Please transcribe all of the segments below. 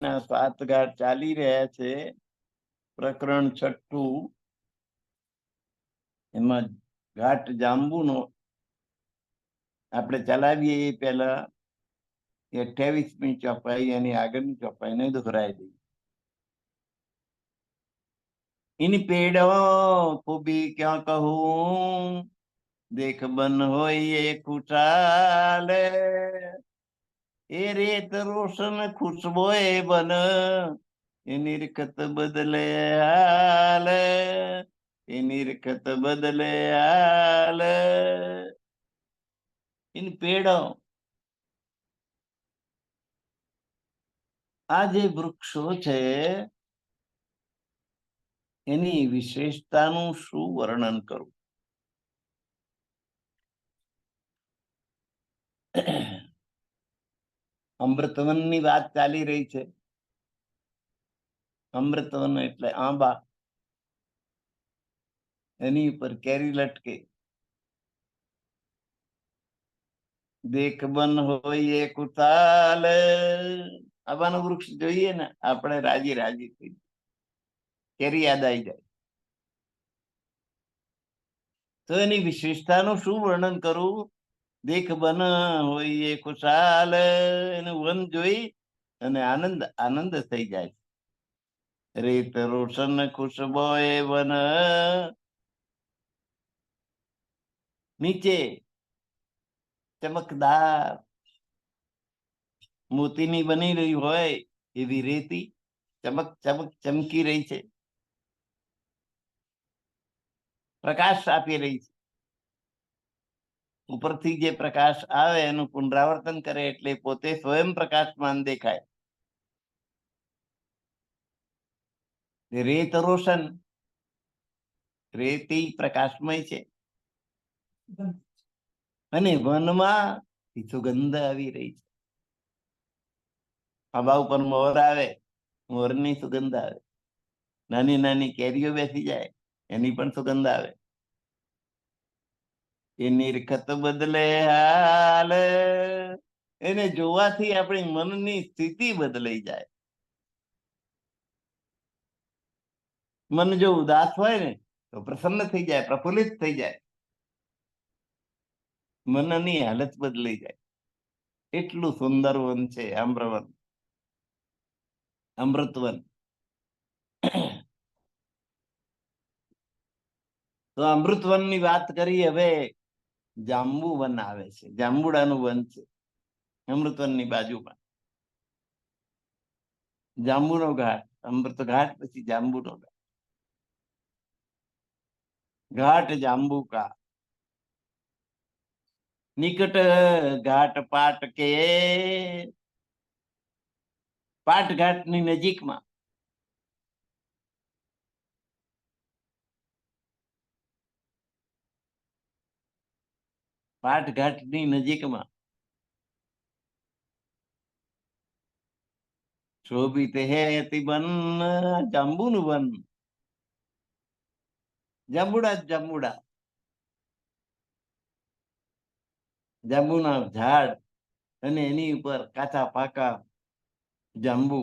ના 7 ઘાટ ચાલી રહ્યા છે. પ્રકરણ 6. એમાં ઘાટ જાંબુનો આપણે ચલાવીએ એ પહેલા 28મી ચોપાઈ એની આગળની ચોપાઈને દોહરાઈ દઈએ. इन पेड़ों को भी क्या कहूं, देख बन हो ये खुशहाल, ए रेत रोशन खुशबोए बन, એ નિરખત બદલે હાલ, એ નિરખત બદલે હાલ. इन पेड़ों, આ જે વૃક્ષો છે એની વિશેષતાનું શું વર્ણન કરું? અમૃતવનની વાત ચાલી રહી છે. અમૃતવન એટલે આંબા, એની ઉપર કેરી લટકે. દેખ બન હોય એ કુતાલ, આંબાનું વૃક્ષ જોઈએ ને આપણે રાજી રાજી થઈ, કેરી યાદ આવી જાય. તો એની વિશેષતાનું શું વર્ણન કરું? દેખ બન હોય એ ખુશાલ, એનું વન જોઈ અને આનંદ આનંદ થઈ જાય. રેત રોશન ખુશબોએ વન, નીચે ચમકદાર મોતીની બની રહી હોય એવી રેતી ચમક ચમક ચમકી રહી છે, પ્રકાશ આપી રહી છે. ઉપરથી જે પ્રકાશ આવે એનું પુનરાવર્તન કરે એટલે પોતે સ્વયં પ્રકાશમાન દેખાય. રેત રોશન, રેતી પ્રકાશમય છે અને વનમાં સુગંધ આવી રહી છે. આંબા ઉપર મોર આવે, મોરની સુગંધ આવે. નાની નાની કેરીઓ બેસી જાય, એની પણ સુગંધ આવે. એ નિરખત બદલે હાલ, એને જોવાથી આપણી મનની સ્થિતિ બદલાઈ જાય. મન જો ઉદાસ હોય ને તો પ્રસન્ન થઈ જાય, પ્રફુલ્લિત થઈ જાય, મનની હાલત બદલાઈ જાય. એટલું સુંદર વન છે આમ્રવન, અમૃતવન. તો અમૃતવનની વાત કરી. હવે જાંબુ વન આવે છે, જાંબુડાનું વન છે અમૃતવનની બાજુમાં. જાંબુનો ઘાટ, અમૃત ઘાટ પછી જાંબુનો ઘાટ. घाट जांबू का, निकट घाट पाट के, પાટ ઘાટની નજીકમાં. પાટ ઘાટની નજીકમાં શોભિત હે અતિ બન, જાંબુનું વન. જાંબુડા જ જાંબુડા, જાંબુના ઝાડ અને એની ઉપર કાચા પાકા જાંબુ.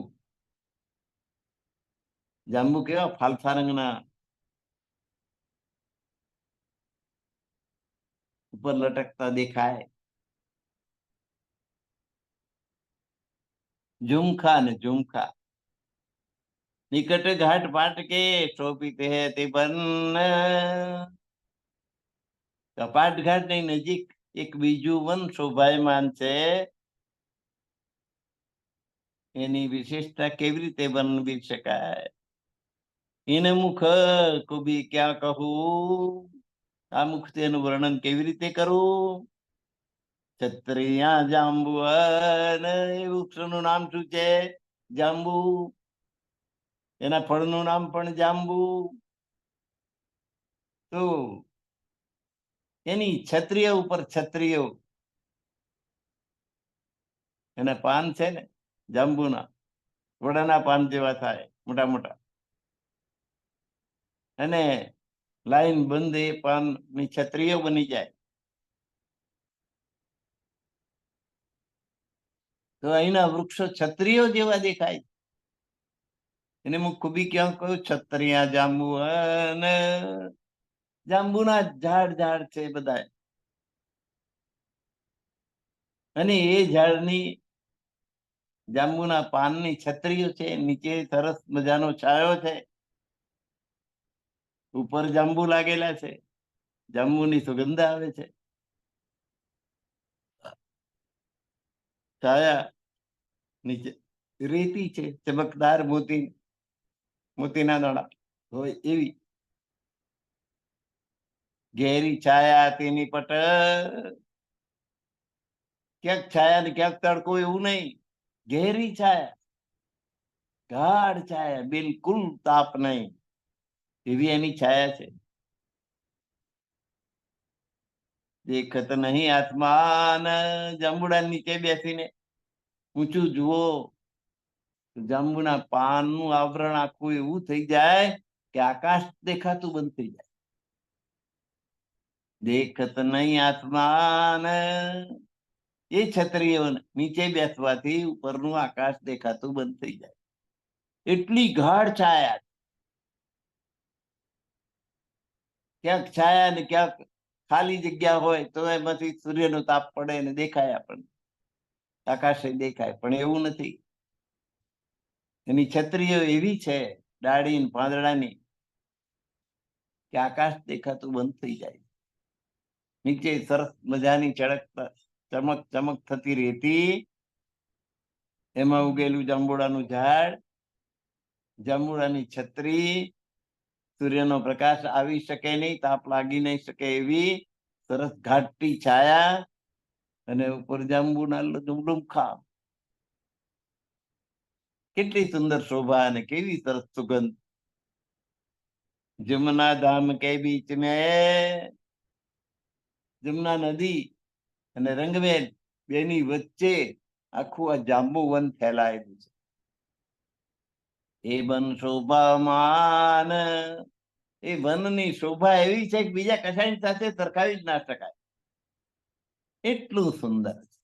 જાંબુ કેવા ફાલસા રંગના, ઉપર લટકતા દેખાય. ઝુમખા ને ઝુમખા. નિકટ ઘાટ પાટ કે શોભિત હે તે બન, પાટ ઘાટની નજીક એક બીજું વન શોભાયમાન છે. એની વિશેષતા કેવી રીતે વર્ણવી શકાય? એને મુખ કો ભી ક્યાં કહું, આ મુખથી એનું વર્ણન કેવી રીતે કરું? છત્રિયા જાંબુ, એ વૃક્ષનું નામ શું છે? જાંબુ. એના ફળનું નામ પણ જાંબુ. તો એની છત્રીઓ ઉપર છત્રીઓ, એના પાન છે ને જાંબુના, વડાના પાન જેવા થાય, મોટા મોટા. અને લાઈન બંધ એ પાનની છત્રીઓ બની જાય. તો અહીંના વૃક્ષો છત્રીઓ જેવા દેખાય. એને હું ખૂબી ક્યાં કહું, છત્રિયા જાંબુ અને જાંબુના ઝાડ ઝાડ છે બધા, અને એ ઝાડની જાંબુના પાનની છત્રીઓ છે, નીચે સરસ મજાનો છાયો છે, ઉપર જાંબુ લાગેલા છે, જાંબુની સુગંધ આવે છે, છાયા નીચે રેતી છે, ચમકદાર મોતીના દાણા હોય એવી ઘેરી છાયા તેની પટ, ક્યાંક છાયા ને ક્યાંક તડકો એવું નહીં, ઘેરી છાયા, ગાઢ છાયા, બિલકુલ તાપ નહીં એવી એની છાયા છે. દેખત નહીં આસમાન, જાંબુડા નીચે બેસીને ઊંચું જુઓ, જાંબુના પાનનું આવરણ આખું એવું થઈ જાય કે આકાશ દેખાતું બંધ થઈ જાય. દેખત નહીં આસમાન, એ છત્રીઓ નીચે બેસવાથી ઉપરનું આકાશ દેખાતું બંધ થઈ જાય, એટલી ગાઢ છાયા. ક્યાંક છાયા ને ક્યાંક ખાલી જગ્યા હોય તો એમાંથી સૂર્યનો તાપ પડે ને દેખાય આપણને, આકાશે દેખાય, પણ એવું નથી. એની છત્રીઓ એવી છે ડાળી ને પાંદડાની કે આકાશ દેખાતું બંધ થઈ જાય. નીચે સરસ મજાની ચમક ચમક થતી રેતી, એમાં ઉગેલું જાંબુડાનું ઝાડ, જાંબુડાની છત્રી, સૂર્યનો પ્રકાશ આવી શકે નહીં, તાપ લાગી નહીં શકે એવી સરસ ઘાટી છાયા, અને ઉપર જાંબુના ડુમખા. કેટલી સુંદર શોભા અને કેવી સરસ સુગંધ. જમુના ધામ કે બીચ મેં, જમુના નદી અને રંગવેલ બેની વચ્ચે આખું આ જાંબુ વન ફેલાયેલું છે. એ વન શોભામાન, એ વનની શોભા એવી છે કે બીજા કશાની સાથે સરખાવી જ ના શકાય, એટલું સુંદર છે.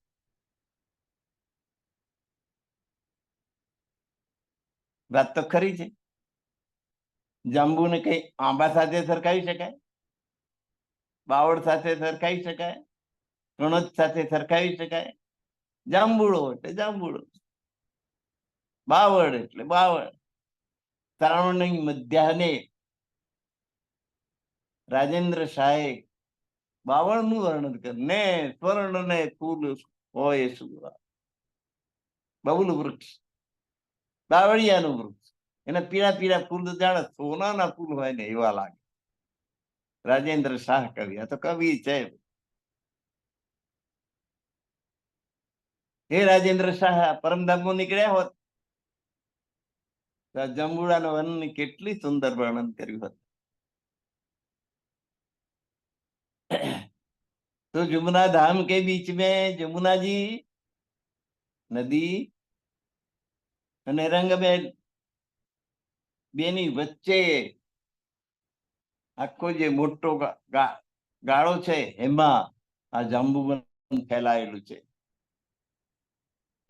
વાત તો ખરી છે. જાંબુને કઈ આંબા સાથે સરખાવી શકાય, બાવળ સાથે સરખાવી શકાય, કણજ સાથે સરખાવી શકાય? જાંબુડો એટલે જાંબુડો, બાવળ એટલે બાવળ. શ્રાવણની મધ્યાહને રાજેન્દ્ર શાહે બાવળનું વર્ણન કર્યું ને, સ્વર્ણ ને ફૂલ હોય શું, બબુલ વૃક્ષ, બાવળિયાનું વૃક્ષ, એના પીળા પીળા ફૂલ જાણે સોનાના ફૂલ હોય ને એવા લાગે. રાજેન્દ્ર શાહ કવિ, આ તો કવિ છે. હે રાજેન્દ્ર શાહ પરમધામો નીકળ્યા હોત તો જંબુડાના વનની કેટલી સુંદર વર્ણન કર્યું હતું. तो जमुना धाम के बीच में जमुना जी नदी અને રંગબેન બેની વચ્ચે આખો જે મોટો ગાળો છે એમાં આ જાંબુવન ફેલાયેલું છે,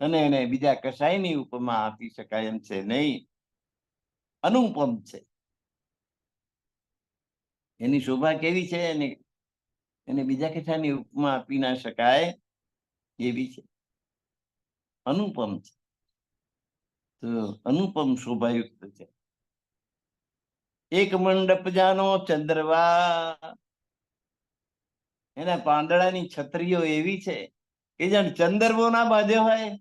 અને એને બીજા કશાયની ઉપમા આપી શકાય એમ છે નહીં, અનુપમ છે. એની શોભા કેવી છે એને બીજા કશાની ઉપમા આપી ના શકાય એવી છે, અનુપમ છે. તો અનુપમ શોભાયુક્ત છે. એક મંડપ જાનો ચંદ્રવા, એના પાંદડાની છત્રીઓ એવી છે કે જાણ ચંદ્રવો ના બાંધ્યો હોય.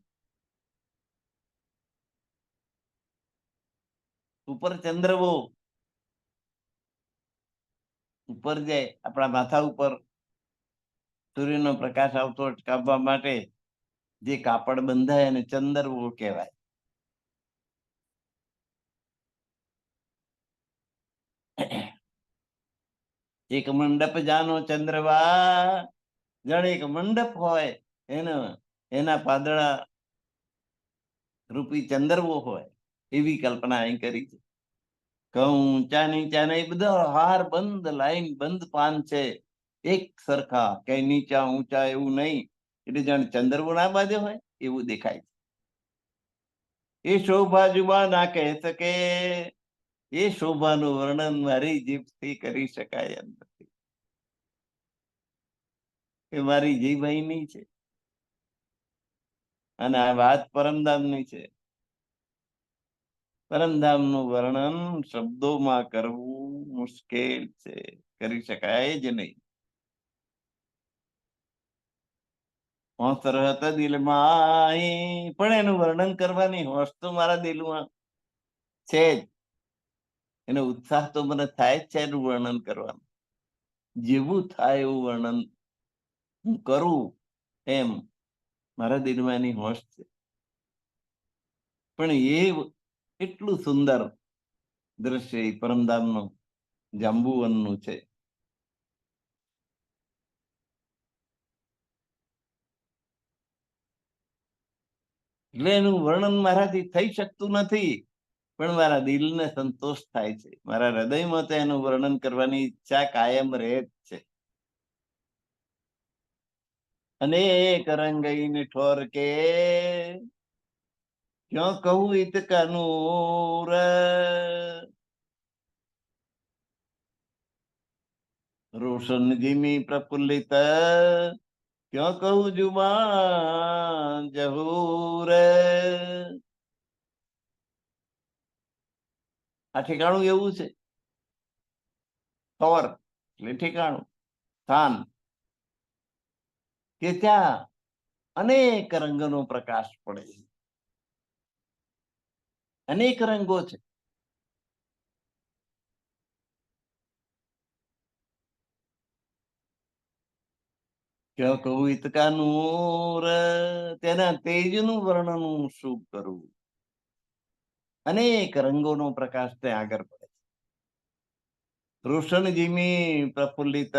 ઉપર ચંદ્રવો ઉપર જાય આપણા માથા ઉપર સૂર્યનો પ્રકાશ આવતો અટકાવવા માટે જે કાપડ બંધાય અને ચંદ્રવો કહેવાય. એક મંડપ જાનો ચંદ્રવા, જાણે એક મંડપ હોય એના પાંદડા રૂપી ચંદ્રવો હોય એવી કલ્પના અહીં કરી છે. ઘઉં ઊંચા નીચા ને એ બધા હાર બંધ લાઈન બંધ પાન છે, એક સરખા, કઈ નીચા ઊંચા એવું નહીં, એટલે જાણે ચંદ્રવો ના બાંધ્યો હોય એવું દેખાય છે. એ શોભા જુબા ના કહી શકે, એ શોભાનું વર્ણન મારી જીભથી કરી શકાય એમ નથી. એ મારી જીભ અહીંની છે અને આ વાત પરમધામની છે. પરમધામનું વર્ણન શબ્દોમાં કરવું મુશ્કેલ છે, કરી શકાય જ નહીં. હોશ રહત દિલમાં, પણ એનું વર્ણન કરવાની હોશ તો મારા દિલમાં છે જ. એનો ઉત્સાહ તો મને થાય જ છે એનું વર્ણન કરવાનું. જેવું થાય એવું વર્ણન હું કરું એમ મારા દિલમાં એની હોશ છે. પણ એ એટલું સુંદર દ્રશ્ય એ પરમધામનું જાંબુવનનું છે. એટલે એનું વર્ણન મારાથી થઈ શકતું નથી, પણ મારા દિલને સંતોષ થાય છે. મારા હૃદયમાં તો એનું વર્ણન કરવાની ઈચ્છા કાયમ રહે જ છે. અનેક રંગઈને ઠોર કે ક્યો કહું ઈત કનૂર, રોશન જીમી પ્રફુલ્લિત ક્યો કહું જુબાન જહૂર. આ ઠેકાણું એવું છે. ઠોર એટલે ઠેકાણું, સ્થાન કે ત્યાં અનેક રંગનો પ્રકાશ પડે છે. અનેક રંગો છે. ક્યાં કહું ઇતકા નૂર, તેના તેજનું વર્ણન હું શું કરું. અનેક રંગોનો પ્રકાશ ત્યાં આગળ પડે છે. રોશન જીમી પ્રફુલ્લિત,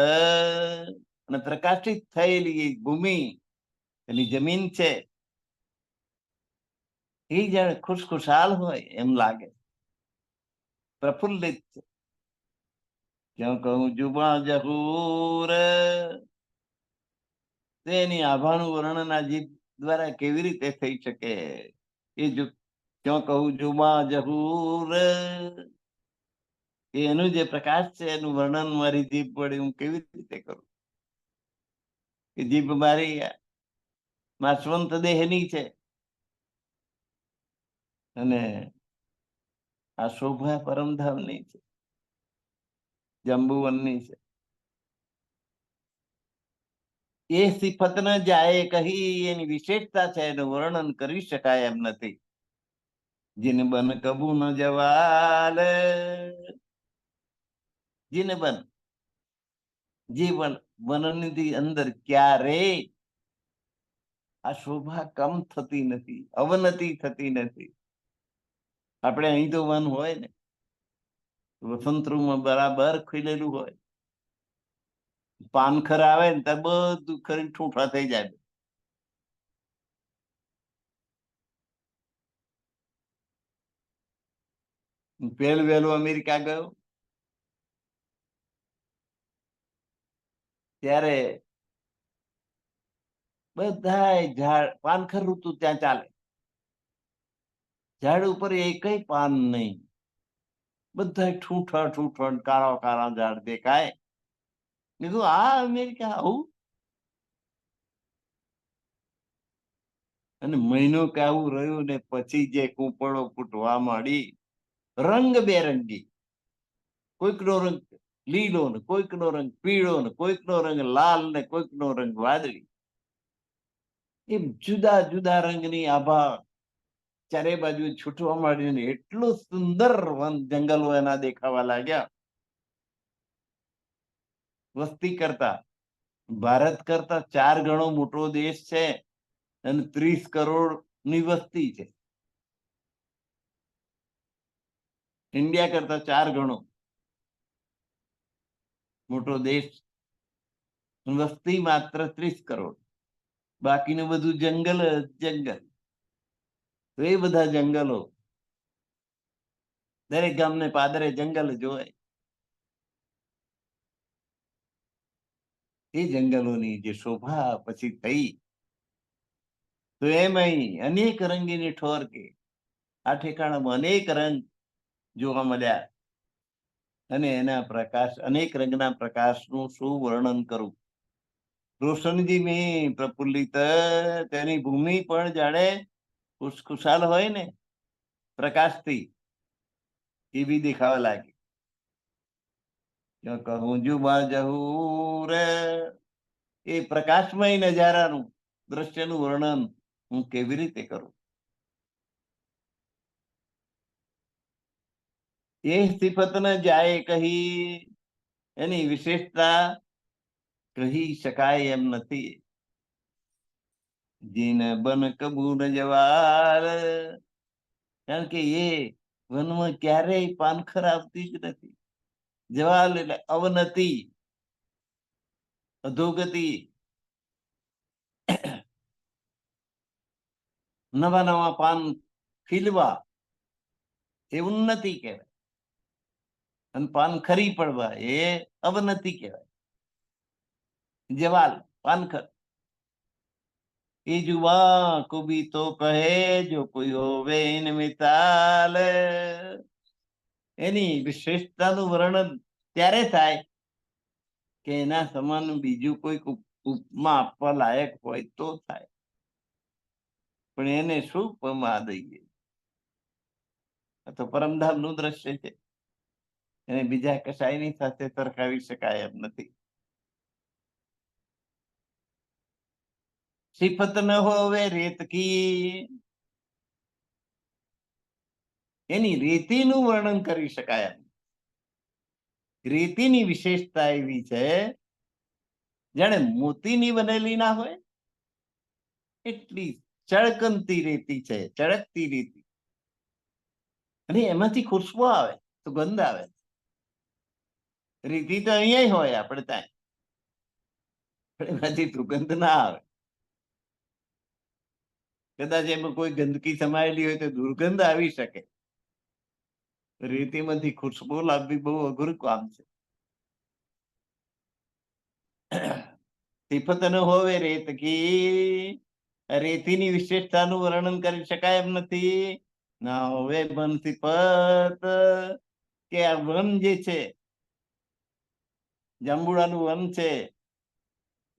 અને પ્રકાશિત થયેલી ભૂમિ એની જમીન છે એ જાણે ખુશખુશાલ હોય એમ લાગે, પ્રફુલ્લિત છે. ક્યાં કહું જુબા જહૂર, તેની આભાનું વર્ણન આ જીભ દ્વારા કેવી રીતે થઈ શકે. એ જો ક્યાં કહું જુબા જહૂર, એનું જે પ્રકાશ છે એનું વર્ણન મારી જીભ વડે હું કેવી રીતે કરું. કે જીભ મારી સ્વંત દેહની છે અને આ શોભા પરમધામની છે, જંબુવનની છે. એ સિફત ન જાય કહી, એની વિશેષતા છે, એનું વર્ણન કરી શકાય એમ નથી. જીન બન કબુ ન જવાલ, જીન બન જીવન વનની અંદર ક્યારે આ શોભા કમ થતી નથી, અવનતિ થતી નથી. આપણે અહીં તો વન હોય ને, વસંત ઋતુમાં બરાબર ખીલેલું હોય. પાનખર આવે ને ત્યાં બધું ખરી ઠૂઠા થઈ જાય. પહેલું વહેલું અમેરિકા ગયો ત્યારે બધા ઝાડ, પાનખર ઋતુ ત્યાં ચાલે, ઝાડ ઉપર એકય પાન નહીં, બધા ઠૂઠા ઠૂઠા કાળા કાળા ઝાડ દેખાય. કીધું આ અમેરિકા આવું. અને મહિનો કાવું રહ્યું ને પછી જે કૂંપળો ફૂટવા માંડી, રંગબેરંગી, કોઈકનો રંગ લીલો ને કોઈકનો રંગ પીળો ને કોઈકનો રંગ લાલ ને કોઈકનો રંગ વાદળી, એ જુદા જુદા રંગની આભા ચારે બાજુ છૂટવા માંડીને એટલું સુંદર વન જંગલો એના દેખાવા લાગ્યા. વસ્તી કરતા, ભારત કરતા 4 ગણો મોટો દેશ છે અને 30 કરોડ ની વસ્તી છે. ઇન્ડિયા કરતા 4 ગણો મોટો દેશ, વસ્તી માત્ર 30 કરોડ, બાકીનું બધું જંગલ જંગલ. તો એ બધા જંગલો, દરેક ગામને પાદરે જંગલ જોય. એ જંગલોની જે શોભા પછી થઈ, તો એમાં અનેક રંગીની ઠોર કે આ ઠેકાણામાં અનેક રંગ જોવા મળ્યા અને એના પ્રકાશ, અનેક રંગના પ્રકાશનું શું વર્ણન કરું. રોશનજી મેં પ્રફુલ્લિત, તેની ભૂમિ પણ જાણે ખુશખુશાલ હોય ને પ્રકાશથી, એવી દેખાવા લાગી. કહું જુબા જહૂર, એ પ્રકાશમય નજારાનું, દ્રશ્યનું વર્ણન હું કેવી રીતે કરું. એ સિફત ન જાય કહી, એની વિશેષતા કહી શકાય એમ નથી. જીન બન કબૂલ જવાર, કારણ કે એ વનમાં ક્યારેય પાનખર આવતી જ નથી. જવાલ એટલે અવનતિ, અધોગતિ, નવા નવા પાન ખીલવા, એ ઉન્નતિ કહેવાય. અને પાન ખરી પડવા, એ અવનતિ કહેવાય. જવાલ, પાનખર. એ જુવા કો ભી તો કહે જો કોઈ હોવે ઇન મિસાલ, એની વિશેષતાનું વર્ણન ત્યારે થાય કે એના સમાન બીજું કોઈ ઉપમા આપવા લાયક હોય તો થાય. પણ એને શું ઉપમા દઈએ. આ તો પરમધામ નું દ્રશ્ય છે, એને બીજા કશાયની સાથે સરખાવી શકાય એમ નથી. સિફત ન હોવે રેત કી, એની રેતીનું વર્ણન કરી શકાય એમ. રેતીની વિશેષતા એવી છે જાણે મોતીની બનેલી ના હોય એટલી ચળકંતી રેતી છે, ચળકતી રેતી. અને એમાંથી ખુશ્બુ આવે, સુગંધ આવે. રેતી તો અહીંયા હોય આપણે ત્યાં, પણ એમાંથી સુગંધ ના આવે. કદાચ એમાં કોઈ ગંદકી સમાયેલી હોય તો દુર્ગંધ આવી શકે. રેતીમાંથી ખુશ્બુ લાવવી બહુ અઘરું કામ છે. સિફત ન હોવે રેત કી, રેતીની વિશેષતાનું વર્ણન કરી શકાય એમ નથી. ના હવે વન સિફત, કે આ વન જે છે, જાંબુડાનું વન છે,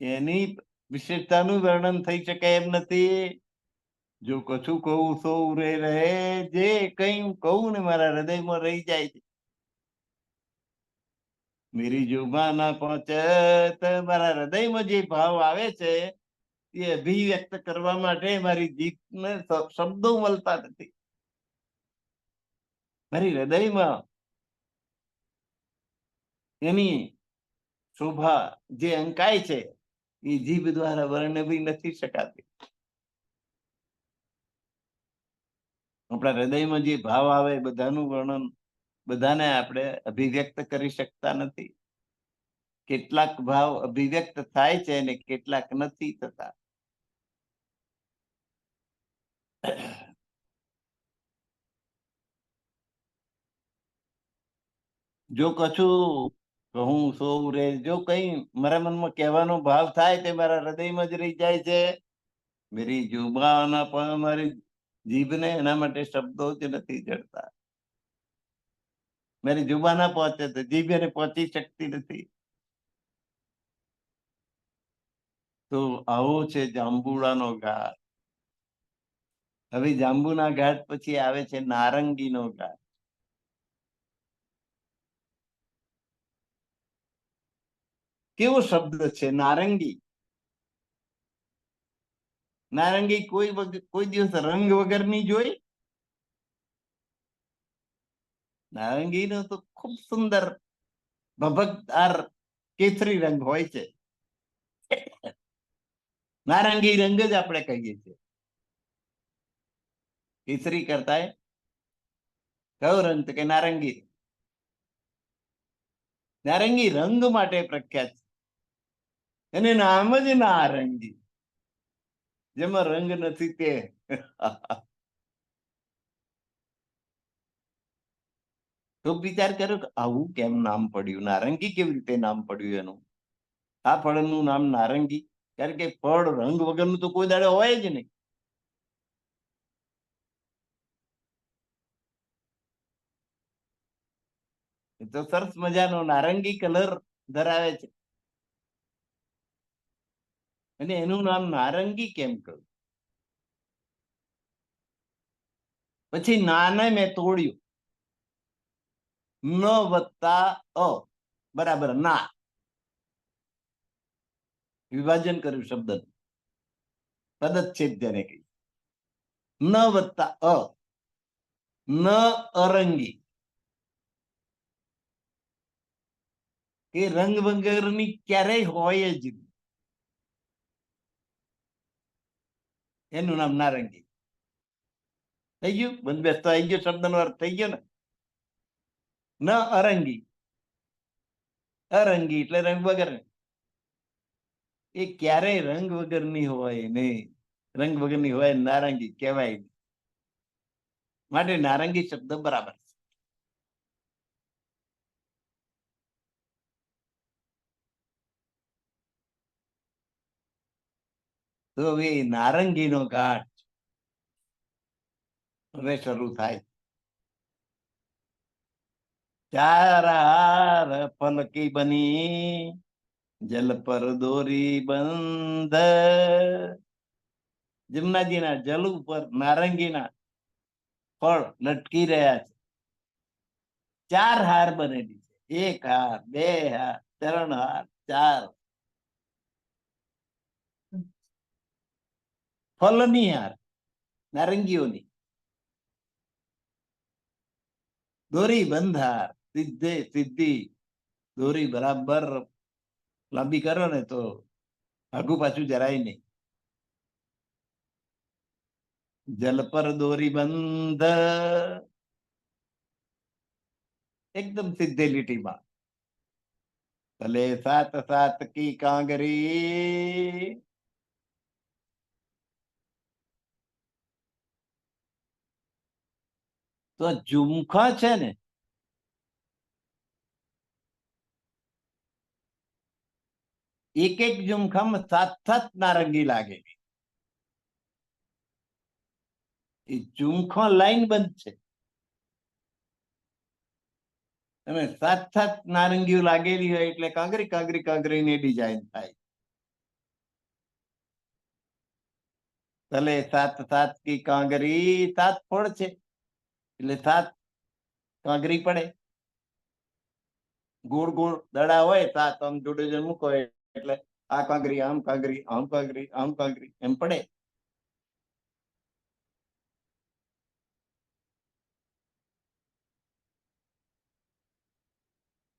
એની વિશેષતાનું વર્ણન થઈ શકે એમ નથી. જો કશું કહું સૌ રે રહે, જે કઈ કહું ને મારા હૃદયમાં રહી જાય છે. મેરી જુબાન ના પહોંચે, મારા હૃદયમાં જે ભાવ આવે છે એ અભિવ્યક્ત કરવા માટે મારી જીભને શબ્દો મળતા નથી. મારી હૃદયમાં એની શોભા જે અંકાય છે એ જીભ દ્વારા વર્ણવી નથી શકાતી. આપણા હૃદયમાં જે ભાવ આવે બધાનું વર્ણન, બધાને આપણે અભિવ્યક્ત કરી શકતા નથી. કેટલાક ભાવ અભિવ્યક્ત થાય છે અને કેટલાક નથી થતા. જો કશું કહું સૌ રે, જો કઈ મારા મનમાં કહેવાનો ભાવ થાય તે મારા હૃદયમાં જ રહી જાય છે. મેરી જુબાના પણ મારી જીભને એના માટે શબ્દો જ નથી જડતા. મારી જુબા ના પહોંચે તો જીભ એને પહોંચી શકતી નથી. તો આવો છે જાંબુડાનો ઘાટ. હવે જાંબુના ઘાટ પછી આવે છે નારંગીનો ઘાટ. કેવો શબ્દ છે નારંગી. નારંગી કોઈ દિવસ રંગ વગરની જોઈ? નારંગીનો તો ખૂબ સુંદર ભભકદાર કેસરી રંગ હોય છે. નારંગી રંગ જ આપણે કહીએ છીએ. કેસરી કરતા કયો રંગ કે નારંગી. નારંગી રંગ માટે પ્રખ્યાત છે. એને નામ જ નારંગી, જેમાં રંગ નથી તે. તો વિચાર કર્યો કે આવું કેમ નામ પડ્યું, નારંગી કેવી રીતે નામ પડ્યું એનું. આ ફળનું નામ નારંગી કારણ કે ફળ રંગ વગરનું તો કોઈ દાડે હોય જ નહીં. એ તો સરસ મજાનો નારંગી કલર ધરાવે છે અને એનું નામ નારંગી કેમ કહ્યું? પછી નાને મેં તોડ્યું. ન વત્તા અ બરાબર ના. વિભાજન કર્યું શબ્દ, પદચ્છેદ જેને કહી. ન વત્તા અ, ન અરંગી, એ રંગ વગરની ક્યારેય હોય જ નહીં. એનું નામ નારંગી. થઈ ગયું? બંધ બેસતો આવી ગયો, શબ્દનો અર્થ થઈ ગયો ને. ન અરંગી, અરંગી એટલે રંગ વગર. એ ક્યારેય રંગ વગરની હોય નહીં. રંગ વગરની હોય નારંગી કહેવાય નહીં. માટે નારંગી શબ્દ બરાબર છે. તો એ નારંગીનો ઘાટ હવે શરૂ થાય. ચાર હાર પલકી બની, જલ પર દોરી બંધ. જમનાજીના જલ ઉપર નારંગીના ફળ લટકી રહ્યા છે. ચાર હાર બનેલી છે. એક હાર, બે હાર, ત્રણ હાર, ચાર. ફળની હાર, નારંગીઓની. દોરી બંધ હાર, સીધે સીધી દોરી બરાબર લાંબી કરો ને તો આગુ પાછું જરાય નહીં. જલ પર દોરી બંધ, એકદમ સીધે લીટીમાં. ભલે સાત સાત કી કાંગરી, તો ઝુમખા છે ને, એક એક ઝુમખામાં સાત સાત નારંગી લાગે. એ ઝુમખો લાઈન બંધ છે. તમે સાત સાત નારંગીઓ લાગેલી હોય એટલે કાંગરી કાંગરી કાંગરીની ડિઝાઇન થાય. ભલે સાત સાત કી કાંગરી, સાત ફળ છે એટલે સાત કાંગરી પડે. ગોળ ગોળ દડા હોય સાત, આમ જોડે જોડે મૂકો એટલે આ કાંગરી, આમ કાંગરી, આમ કાંગરી, આમ કાંગરી એમ પડે.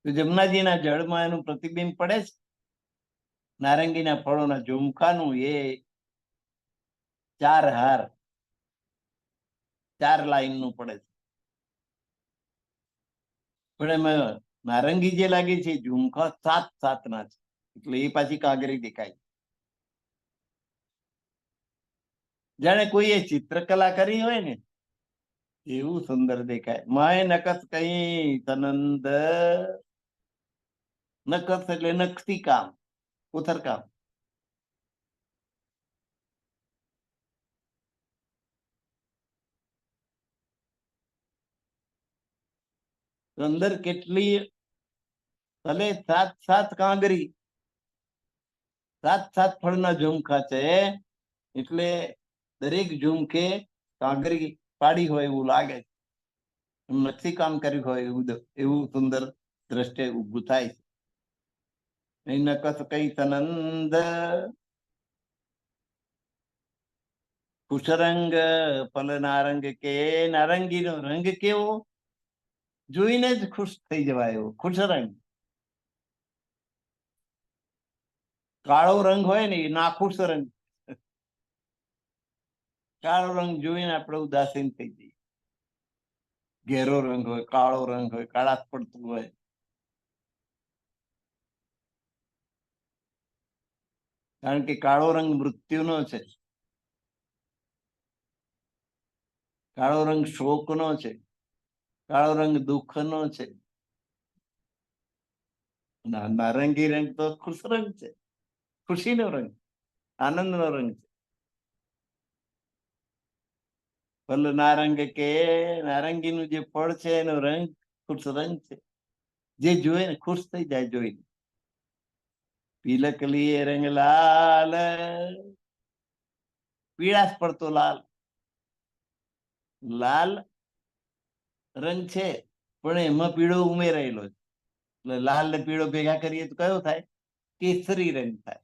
તો જમનાજીના જળમાં એનું પ્રતિબિંબ પડે છે. નારંગીના ફળોના ઝુમખાનું એ ચાર હાર, ચાર લાઈન નું પડે છે. પણ એમાં નારંગી જે લાગે છે ઝુમખા સાત સાત ના છે એટલે એ પાછી કાંગરી દેખાય. જાણે કોઈએ ચિત્રકલા કરી હોય ને એવું સુંદર દેખાય. માય નકસ કઈ તનંદ, નકસ એટલે નકશી કામ, ઉથર કામ. અંદર કેટલી, ભલે સાત સાત કાંગરી, સાત સાત ફળના ઝુમખા છે એટલે દરેક ઝુમખે કાંગરી પાડી હોય એવું લાગે છે. નકશી કામ કર્યું હોય એવું સુંદર દ્રષ્ટિ ઉભું થાય છે. નકસ કઈ તનંદ, ખુશરંગ ફલ નારંગ કે, નારંગીનો રંગ કેવો જોઈને જ ખુશ થઈ જવાય એવો ખુશ રંગ. કાળો રંગ હોય ને એ નાખુશ રંગ. કાળો રંગ જોઈને આપણે ઉદાસીન થઈ જઈએ. ઘેરો રંગ હોય, કાળો રંગ હોય, કાળાશ પડતું હોય. કારણ કે કાળો રંગ મૃત્યુનો છે, કાળો રંગ શોકનો છે, કાળો રંગ દુઃખનો છે. નારંગી રંગ તો ખુશ રંગ છે, ખુશીનો રંગ, આનંદનો રંગ છે. ફલ નારંગ કે, નારંગીનું જે ફળ છે એનો રંગ ખુશ રંગ છે. જે જોવે ને ખુશ થઈ જાય જોઈને. તિલક લીએ રંગ લાલ, પીળાશ પડતો લાલ. લાલ રંગ છે પણ એમાં પીળો ઉમેરાયેલો છે, એટલે લાલ ને પીળો ભેગા કરીએ તો કયો થાય? કેસરી રંગ થાય.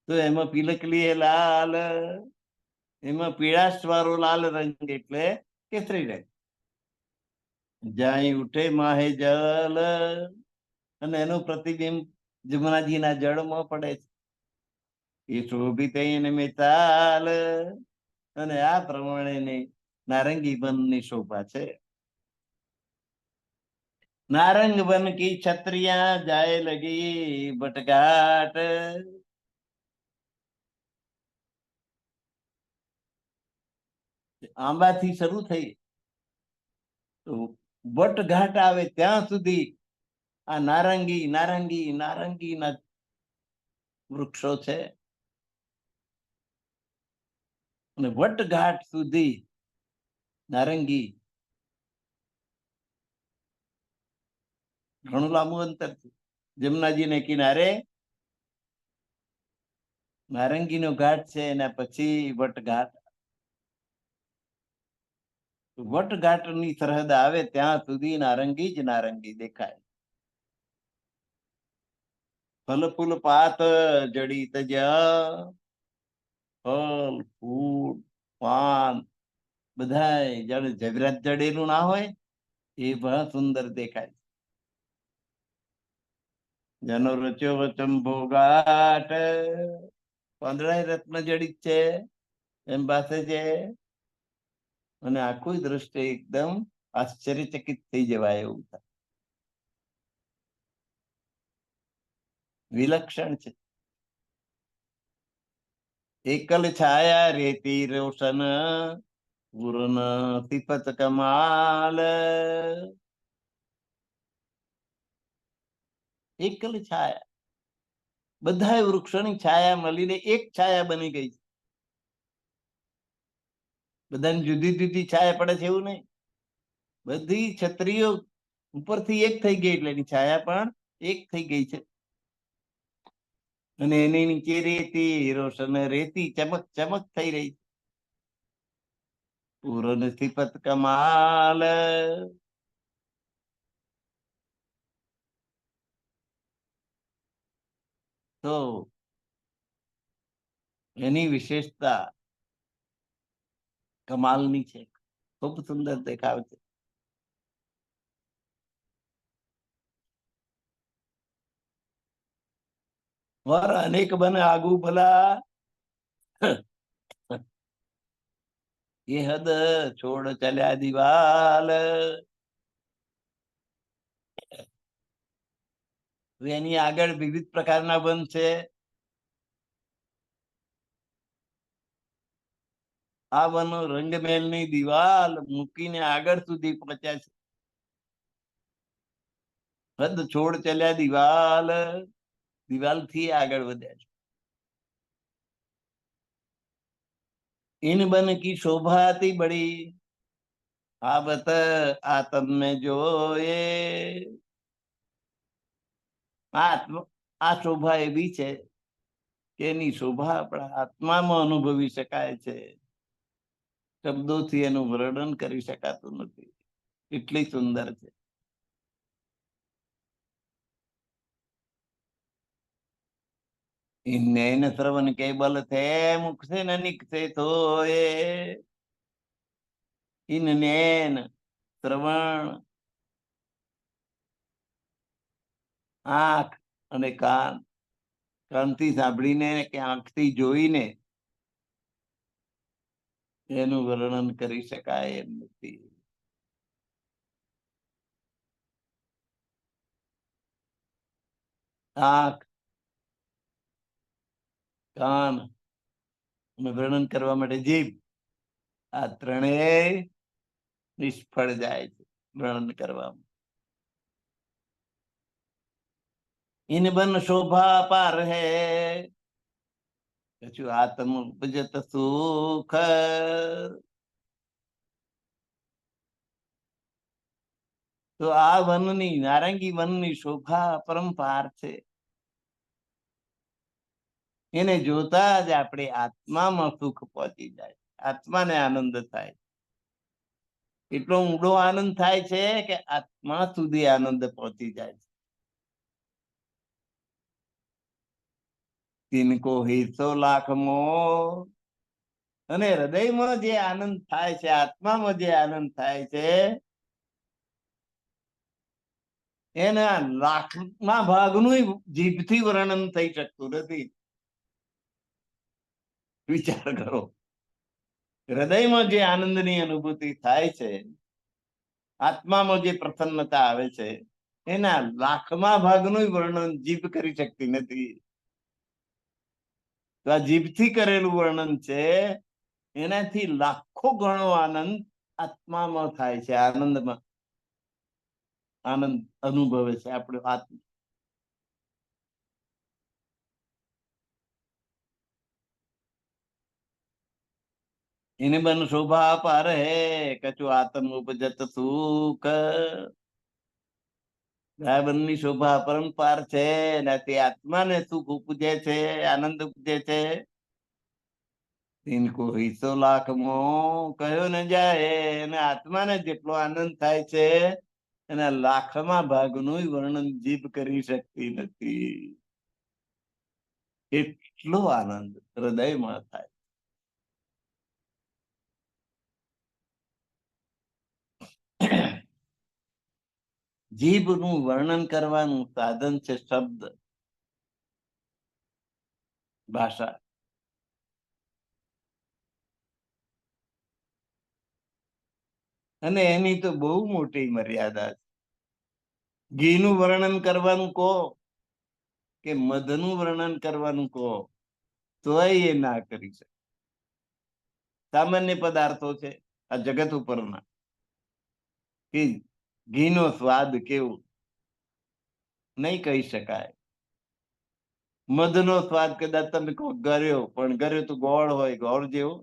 તો એમાં તિલક લીએ લાલ, એમાં પીળાશ વાળો લાલ રંગ એટલે કેસરી રંગ. જ્યાં ઉઠે માહે જલ, અને એનું પ્રતિબિંબ જમુનાજીના જળમાં પડે છે. એ શોભિત મિતાલ, અને આ પ્રમાણે નારંગી વનની શોભા છે. નારંગ વન કી છત્રિયા જાય લગી બટઘાટ. આંબાથી શરૂ થઈ તો બટઘાટ આવે ત્યાં સુધી આ નારંગી નારંગી નારંગી ના વૃક્ષો છે. અને વટઘાટ સુધી નારંગી, ઘણું લાંબુ અંતર છે. જમનાજીને કિનારે નારંગીનો ઘાટ છે, એના પછી વટઘાટ. વટઘાટની સરહદ આવે ત્યાં સુધી નારંગી જ નારંગી દેખાય. ફલ ફૂલ પાત જડી તજ્યા, ફળ ફૂલ પાન બધાય જાણે જગરાત જડેલું ના હોય એ પણ સુંદર દેખાય. જેનો રચ્યો વચન ભોગાટ, પાંદડા રત્ન જડિત છે એમ પાસે છે. અને આખું દ્રષ્ટિ એકદમ આશ્ચર્યચકિત થઈ જવાય એવું થાય. વિલક્ષણ છે. એકલ છાયા રેતી રોશન, પૂર્ણ સિફત કમાલ. એકલ છાયા, બધા વૃક્ષોની છાયા મળીને એક છાયા બની ગઈ. બધાની જુદી જુદી છાયા પડે છે એવું નહીં. બધી છત્રીઓ ઉપરથી એક થઈ ગઈ એટલે એની છાયા પણ એક થઈ ગઈ છે. અને એની નીચે રેતી રોશન, રેતી ચમક ચમક થઈ રહી. પૂર્ણ સિફત કમાલ, તો એની વિશેષતા કમાલની છે, ખૂબ સુંદર દેખાવ છે. વર અનેક બન આગુ ભલા, એ હદ છોડ ચાલ્યા દિવાલ. એની આગળ વિવિધ પ્રકારના વન છે. આ વનો રંગમેલની દિવાલ મૂકીને આગળ સુધી પહોંચ્યા છે. હદ છોડ ચાલ્યા દિવાલ, દિવાલ થી આગળ વધ્યા છે. इन बन की शोभा अति बड़ी, आवत आत्म में જોએ. આ શોભા એવી છે કે એની શોભા આપણા આત્મામાં અનુભવી શકાય છે. શબ્દોથી એનું વર્ણન કરી શકાતું નથી, એટલી સુંદર છે. નૈન શ્રવણ કેબલ થે મુખ સે ન નિકસે થોએ. ઇન નૈન શ્રવણ, આંખ અને કાન, કાનથી સાંભળીને કે આંખથી જોઈને એનું વર્ણન કરી શકાય એમ નથી. આંખ, કાન અને વર્ણન કરવા માટે જીભ, આ ત્રણેય નિષ્ફળ જાય છે વર્ણન કરવામાં. ઇન બન શોભા પાર હે, કછું આત્મ ઉપજત સુખ. તો આ વનની નારંગી વનની શોભા અપરંપાર છે. એને જોતા જ આપણે આત્મામાં સુખ પહોંચી જાય, આત્માને આનંદ થાય. એટલો ઊંડો આનંદ થાય છે કે આત્મા સુધી આનંદ પહોંચી જાય છે. તિનકો હિસ્સો લાખમો. અને હૃદયમાં જે આનંદ થાય છે, આત્મામાં જે આનંદ થાય છે, એના લાખમાં ભાગનું જીભથી વર્ણન થઈ શકતું નથી. વિચાર કરો, હૃદયમાં જે આનંદની અનુભૂતિ થાય છે, આત્મામાં જે પ્રસન્નતા આવે છે, એના લાખમાં ભાગનું વર્ણન જીભ કરી શકતી નથી. તો આ જીભથી કરેલું વર્ણન છે, એનાથી લાખો ગણો આનંદ આત્મામાં થાય છે. આનંદમાં આનંદ અનુભવે છે આપણો આત્મા. એને બન શોભા પર હે કચુ આત્મ ઉપજત સુખ. બંની શોભા અપરંપાર છે, એનાથી આત્માને સુખ ઉપજે છે, આનંદ ઉપજે છે. તિનકો હિસ્સો લાખમો કયો ન જાય. એને આત્માને જેટલો આનંદ થાય છે, એના લાખમાં ભાગનું વર્ણન જીભ કરી શકતી નથી. એટલો આનંદ હૃદયમાં થાય. જીભનું વર્ણન કરવાનું સાધન છે શબ્દ, ભાષા. અને એની તો બહુ મોટી મર્યાદા છે. ઘીનું વર્ણન કરવાનું કહો કે મધનું વર્ણન કરવાનું કહો, તોય એ ના કરી શકે. સામાન્ય પદાર્થો છે આ જગત ઉપરના, કે ઘીનો સ્વાદ કેવો નહીં કહી શકાય. મધનો સ્વાદ કદાચ તમે કહો ગળ્યો, પણ ગળ્યો તો ગોળ હોય, ગોળ જેવો,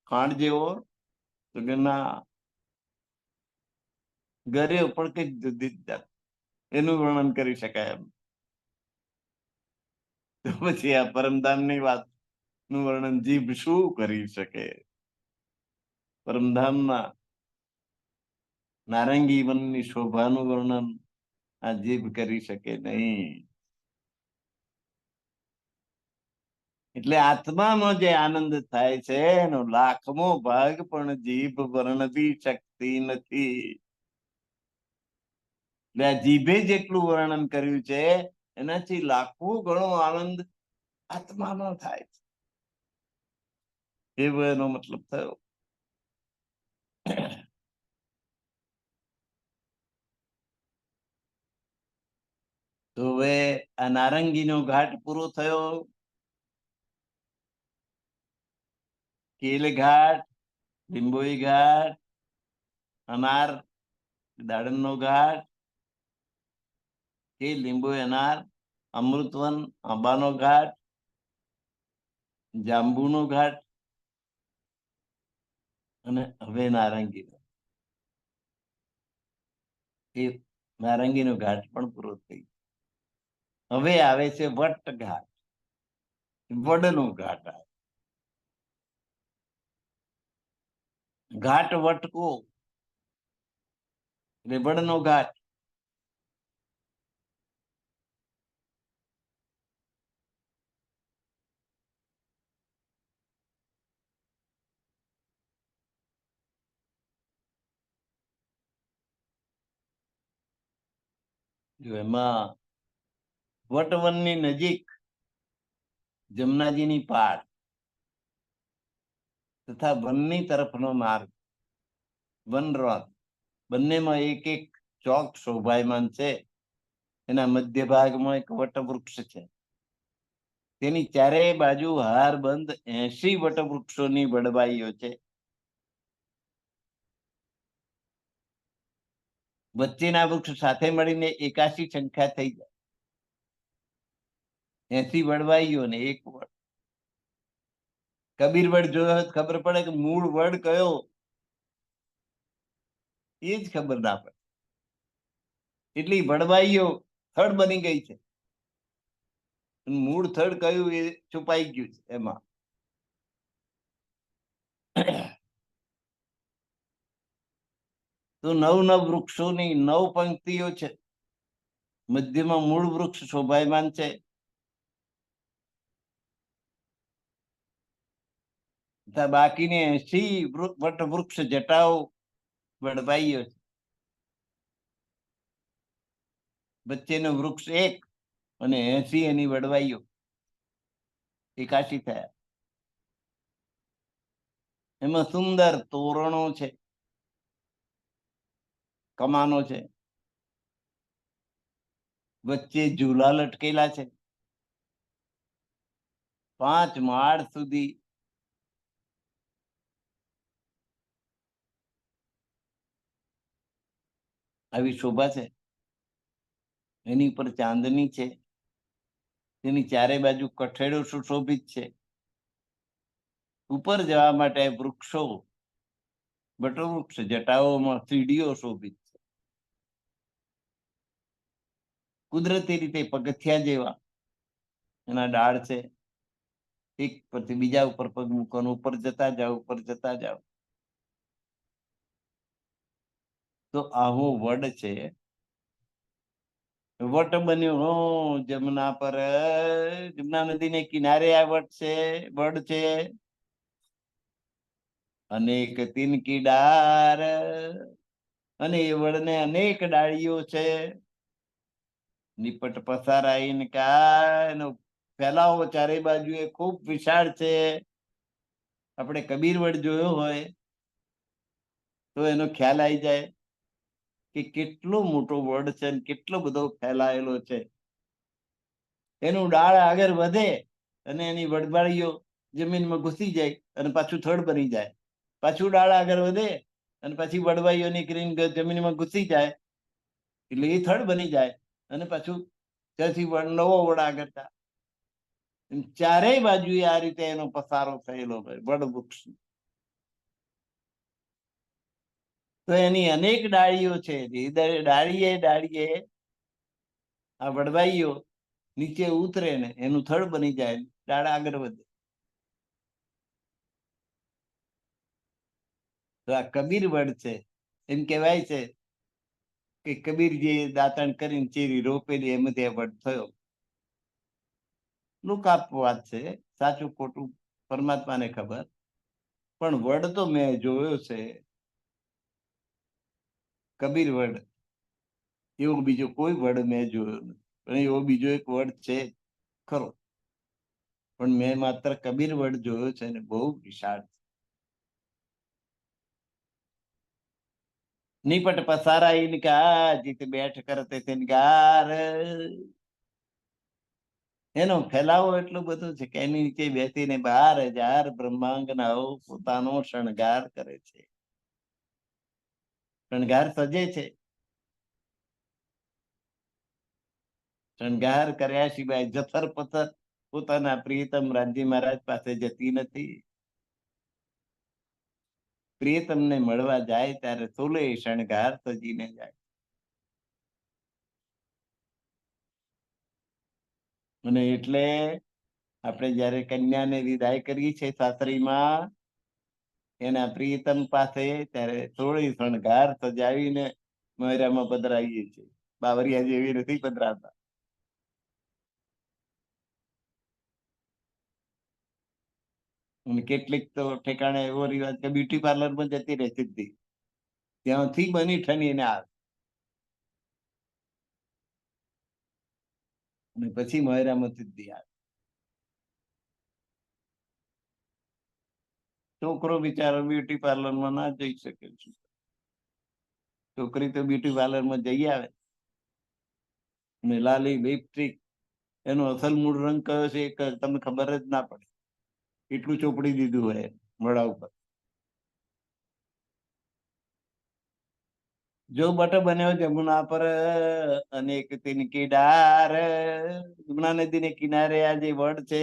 ખાંડ જેવો, તો કે ના, ગળ્યો પણ કઈક જુદી જ જાત, એનું વર્ણન કરી શકાય એમ. તો પછી આ પરમધામની વાત નું વર્ણન જીભ શું કરી શકે? પરમધામના નારંગી વનની શોભાનું વર્ણન આ જીભ કરી શકે નહીં. એટલે આત્મામાં જે આનંદ થાય છે, એનો લાખમો ભાગ પણ જીભ વર્ણવી શકતી નથી. એટલે આ જીભે જેટલું વર્ણન કર્યું છે, એનાથી લાખો ગણો આનંદ આત્મામાં થાય છે. એવો એનો મતલબ થયો. તો હવે આ નારંગીનો ઘાટ પૂરો થયો. કેલ ઘાટ, લીંબોઈ ઘાટ, અનાર દાડમનો ઘાટ, કે લીંબોઈ અનાર, અમૃતવન આંબાનો ઘાટ, જાંબુનો ઘાટ, અને હવે નારંગીનો. એ નારંગીનો ઘાટ પણ પૂરો થઈ. હવે આવે છે વટ ઘાટ, વડનો ઘાટ. ઘાટ વટકો એટલે વડનો ઘાટ. એમાં વટવનની નજીક જમનાજીની પાળ તથા વનની તરફનો માર્ગ, વન રોડ, બંનેમાં એક એક ચોક શોભાયમાન છે. એના મધ્ય ભાગમાં એક વટવૃક્ષ છે. તેની ચારેય બાજુ હાર બંધ 80 વટવૃક્ષોની વડવાઈઓ છે. વચ્ચેના વૃક્ષ સાથે મળીને 81 સંખ્યા થઈ જાય. 80 વડવાઈઓ ને એક વડ. કબીર વડ જોયો ખબર પડે કે મૂળ વડ કયો, એ જ ખબર ના પડે. એટલી વડવાઈઓ થડ બની ગઈ છે. મૂળ થડ કયું એ છુપાઈ ગયું છે એમાં. તો નવ નવ વૃક્ષોની 9 પંક્તિઓ છે. મધ્યમાં મૂળ વૃક્ષ શોભાયમાન છે. બાકીની 80 વટવૃક્ષ જટાઓ વડવાઈઓ છે. વચ્ચેનું વૃક્ષ એક અને 80 એની વડવાઈઓ એકાશી થયા. એમાં સુંદર તોરણો છે, કમાનો છે, વચ્ચે ઝૂલા લટકેલા છે. 5 માળ સુધી આવી શોભા છે. એની પર ચાંદની છે. તેની ચારે બાજુ કઠેડો સુશોભિત છે. ઉપર જવા માટે વૃક્ષો, વટવૃક્ષ જટાઓમાં સીડીઓ શોભિત છે. કુદરતી રીતે પગથિયા જેવા એના ડાળ છે. એક પરથી બીજા ઉપર પગ મૂકવાનો, ઉપર જતા જાઓ, ઉપર જતા જાઓ. તો આવો વડ છે. વટ બન્યો જમુના પર, જમુના નદીને કિનારે આ વડ છે. અનેક તિનકી ડાર, અને એ વડને અનેક ડાળીઓ છે. નિપટ પસારાઈને એનો ફેલાવો ચારે બાજુ એ ખૂબ વિશાળ છે. આપણે કબીર વડ જોયો હોય તો એનો ખ્યાલ આવી જાય કે કેટલો મોટો વડ છે અને કેટલો બધો ફેલાયેલો છે. એનું ડાળ આગળ વધે અને એની વડવાળીઓ જમીનમાં ઘૂસી જાય અને પાછું થડ બની જાય. પાછું ડાળ આગળ વધે અને પછી વડવાઈઓ નીકળીને જમીનમાં ઘૂસી જાય એટલે એ થડ બની જાય અને પાછું ત્યાંથી નવો વડ આગળ થાય. ચારેય બાજુ આ રીતે એનો પસારો થયેલો હોય વડ વૃક્ષ. તો એની અનેક ડાળીઓ છે. ડાળીએ ડાળીએ આ વડવાઈઓ નીચે ઉતરે ને એનું થડ બની જાય, ડાળ આગળ વધે. તો આ કબીર વડ છે. એમ કહેવાય છે કે કબીરજી દાંતણ કરીને ચીરી રોપેલી એમાંથી આ વડ થયો. લોકાપવાદ છે, સાચું ખોટું પરમાત્માને ખબર. પણ વડ તો મેં જોયો છે, કબીર વડ. એવો બીજો કોઈ વડ મેં જોયો નથી. પણ એવો બીજો એક વડ છે ખરો, પણ મેં માત્ર કબીર વડ જોયો છે ને બહુ વિશાળ છે. નિપટ પસારા ઇનકા જીત બેઠ કરતે તિનકાર. એનો ફેલાવો એટલો બધો છે કે એની નીચે બેસીને 12,000 બ્રહ્માંગનાઓ પોતાનો શણગાર કરે છે, શણગાર સજે છે. શણગાર કર્યા સિવાય જથર પથર પોતાના પ્રિયતમ રામજી મહારાજ પાસે જતી નથી. પ્રિયતમને મળવા જાય ત્યારે સોલે શણગાર સજીને જાય. અને એટલે આપણે જયારે કન્યાને વિદાય કરીએ છીએ સાસરીમાં એના પ્રિયતમ પાસે, ત્યારે સોળે શણગાર સજાવીને મોયરામાં પધરાવીએ છીએ. બાવરિયા જેવી નથી પધરાતા. કેટલીક તો ઠેકાણે એવો રિવાજ કે બ્યુટી પાર્લરમાં જતી રહે સીધી, ત્યાંથી બની ઠનીને આવે અને પછી મોયરામાં સીધી આવે. છોકરો બિચારો બ્યુટી પાર્લરમાં ના જઈ શકે. છોકરી તો બ્યુટી પાર્લરમાં જઈ આવે અને લાલી લિપસ્ટિક, એનો અસલ મૂળ રંગ કયો છે એ તમને ખબર જ ના પડે, એટલું ચોપડી દીધું હોય મોઢા ઉપર. જો બટ બન્યો જમુના પર અનેક તિનકી ડાર. જમુના નદીને કિનારે આ જે વડ છે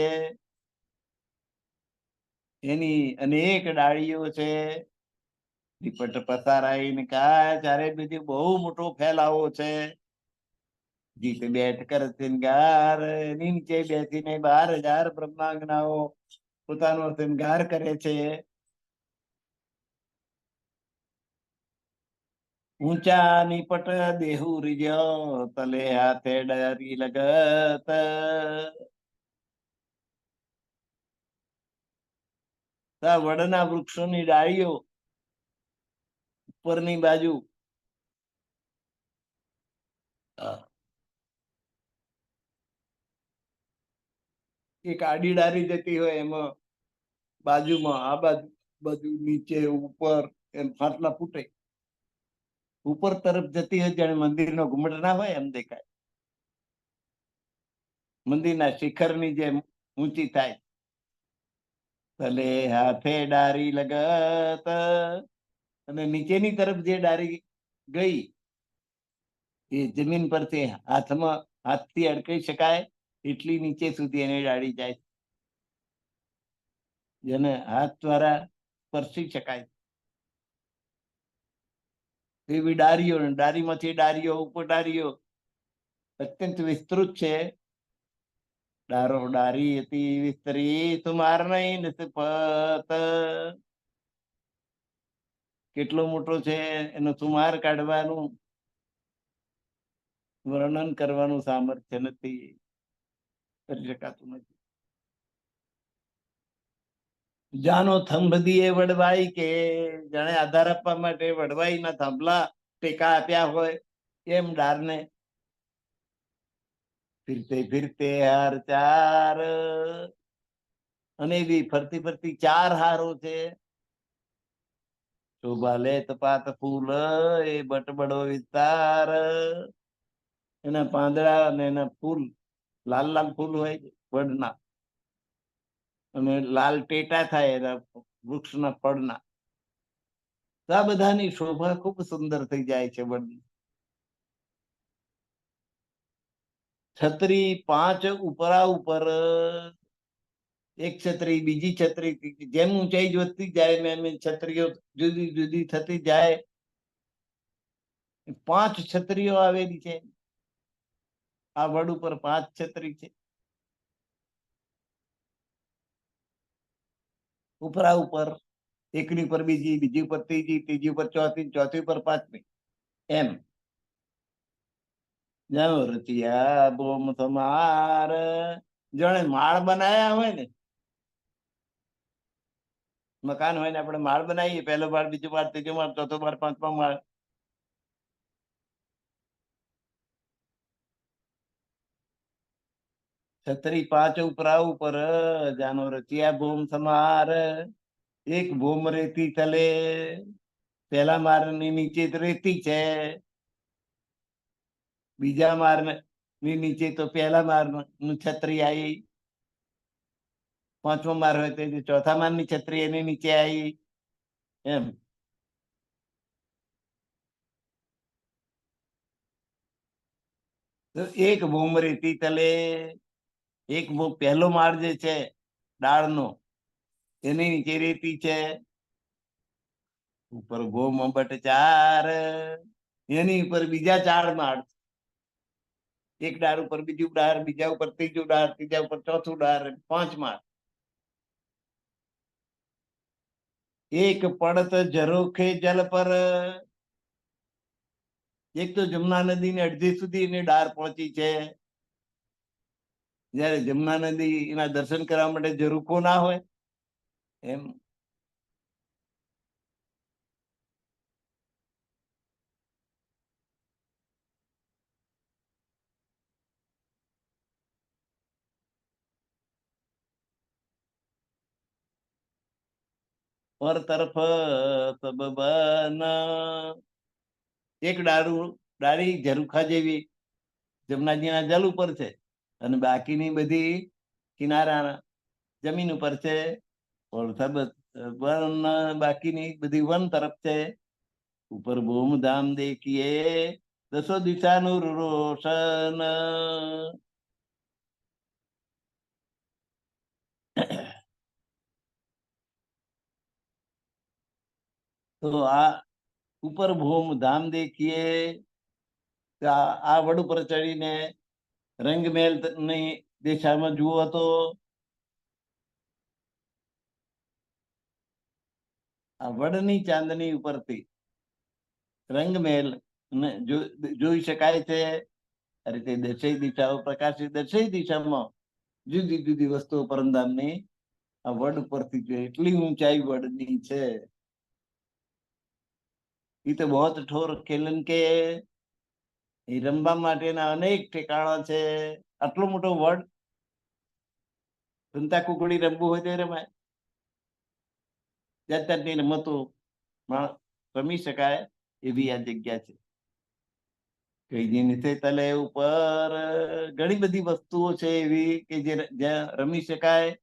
એની અનેક ડાળીઓ છે. નિપટ પસારાઈને કા ચારે બીજી બહુ મોટો ફેલાવો છે. જીત બેઠ કર શૃંગાર, એની નીચે બેસીને 12,000 બ્રહ્માંગનાઓ પોતાનો શૃંગાર કરે છે. ઊંચા નિપટ દેહુ રીજ્યો, તલે હાથે ડરી લગત. વડના વૃક્ષોની ડાળીઓ ઉપરની બાજુ એક આડી ડારી જતી હોય, એમાં બાજુમાં આ બાજુ બાજુ નીચે ઉપર એમ ફાટલા ફૂટે. ઉપર તરફ જતી હોય જાણે મંદિરનો ઘુમટ ના હોય એમ દેખાય. મંદિરના શિખરની જેમ ઊંચી થાય. તલે હાથે ડારી લગત, અને નીચેની તરફ જે ડારી ગઈ એ જમીન પરથી હાથથી અડકાઈ શકાય એટલી નીચે સુધી એની ડાળી જાય, જેને હાથ દ્વારા સ્પર્શી શકાય એવી ડારીઓ. ડારીમાંથી ડારીઓ ઉપર ડારીઓ અત્યંત વિસ્તૃત છે. ડારો ડારી હતી વિસ્તરી, તુમાર નહીં નસપત. કેટલો મોટો છે એનો સુમાર કાઢવાનું, વર્ણન કરવાનું સામર્થ્ય નથી, કરી શકાતું નથી. જાનો થંભ દીએ વડવાઈ, કે જાણે આધાર આપવા માટે વડવાઈ ના થાંભલા ટેકા આપ્યા હોય એમ ડારને. ફિરતે ફિરતે હાર ચાર, અને બી ફરતી ફરતી 4 હારો છે. શોભા લે તપાત ફૂલ, એ બટબડો વિસ્તાર. એના પાંદડા અને એના ફૂલ લાલ લાલ ફૂલ હોય વડના, અને લાલ ટેટા થાય એના વૃક્ષના ફળના. આ બધાની શોભા ખૂબ સુંદર થઈ જાય છે વડની. છત્રી 5 ઉપરા ઉપર, એક છત્રી બીજી છત્રી, જેમ ઊંચાઈ વધતી જાય એમ છત્રીઓ જુદી જુદી થતી જાય. 5 છત્રીઓ આવેલી છે આ વડ ઉપર. 5 છત્રી છે ઉપરા ઉપર. એકની ઉપર બીજી, બીજી ઉપર ત્રીજી, ત્રીજી ઉપર ચોથી, ચોથી ઉપર પાંચમી, એમ. જાણો રચિયા બોમ તમાર, જાણે માળ બનાયા હોય ને, મકાન હોય ને આપણે માળ બનાવીએ, પહેલો માળ, બીજો માળ, ત્રીજો માળ, ચોથો માળ, પાંચમો માળ. છત્રી 5 ઉપરા ઉપર, જાનો રચિયા ભૂમ સમાર. એક ભૂમ રેતી તલે, પહેલા માળની નીચે રેતી છે, બીજા માળની નીચે તો પહેલા માળનું છત્રી આવી, પાંચમો માળ હોય તો ચોથા માળની છત્રી એની નીચે આવી, એમ. તો એક ભૂમ રેતી તલે, એક પહેલો માળ જે છે ડાળનો, એની નીચે રેતી છે. ઉપર ભૂમ બટ 4, એની ઉપર બીજા 4 માળ. એક ડાળ ઉપર બીજું ડાળ, બીજા ઉપર ત્રીજું ડાળ, ત્રીજા ઉપર ચોથું ડાળ, 5 માળ. એક પડત ઝરોખે જલ પર, એક તો જમુના નદીની અડધી સુધી એની ડાળ પહોંચી છે. જયારે જમુના નદી એના દર્શન કરવા માટે ઝરૂખો ના હોય એમ. પર તરફ સબબન, એક ડાળી ઝરૂખા જેવી જમનાજીના જલ ઉપર છે, અને બાકીની બધી કિનારા જમીન ઉપર છે. બાકીની બધી વન તરફ છે. ઉપર ભૂમ ધામ દેખીએ, દસો દિશાનું રોશન. તો આ ઉપર ભૂમ ધામ દેખીએ, આ વડ ઉપર ચડીને રંગમહેલ ની દિશામાં જુઓ તો આ વડની ચાંદની ઉપરથી રંગમહેલ જોઈ શકાય છે. આ રીતે દસેય દિશાઓ પ્રકાશિત, દસેય દિશામાં જુદી જુદી વસ્તુઓ પરમધામની આ વડ ઉપરથી જોઈએ. એટલી ઊંચાઈ વડની છે. એ તો બહુ ઠોર ખેલન કે એ રમવા માટેના અનેક ઠેકાણા છે. આટલો મોટો વડ, સંતા કુકડી રમવું હોય તો રમાય. જાત જાતની રમતો રમી શકાય એવી આ જગ્યા છે. કઈ નીચે તલે ઉપર ઘણી બધી વસ્તુઓ છે એવી કે જે જ્યાં રમી શકાય.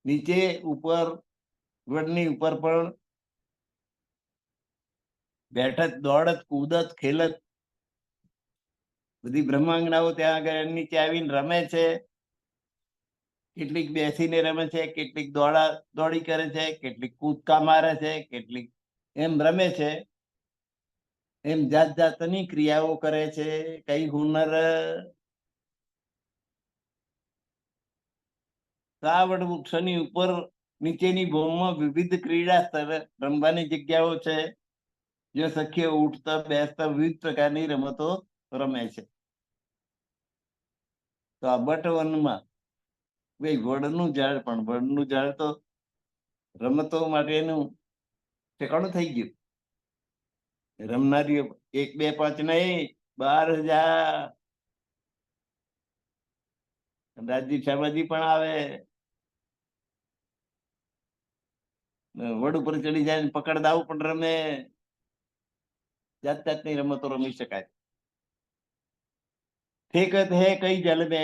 નીચે ઉપર વડની ઉપર પણ બેઠક, દોડત, કૂદત, ખેલત બધી બ્રહ્માંગનાઓ ત્યાં આગળ નીચે આવીને રમે છે. કેટલીક બેસીને રમે છે, કેટલીક દોડી કરે છે, કેટલીક કૂદકા મારે છે, કેટલીક એમ રમે છે. એમ જાત જાતની ક્રિયાઓ કરે છે. કઈ હુનર આ વડ વૃક્ષની ઉપર નીચેની ભૂમિમાં વિવિધ ક્રીડા સ્તર રમવાની જગ્યાઓ છે. જે સખીઓ ઉઠતા બેસતા વિવિધ પ્રકારની રમતો રમે છે. તો આ બટવનમાં ભાઈ વડનું ઝાડ, પણ વડનું ઝાડ તો રમતો માટેનું ઠેકાણું થઈ ગયું. રમનારીઓ 1, 2, 5 નહીં, 12,000. રાજજી શાબાજી પણ આવે, વડ ઉપર ચડી જાય, પકડ દાવ પણ રમે. જાત જાતની રમતો રમી શકાય. ઠેકત હે કઈ જલ મે,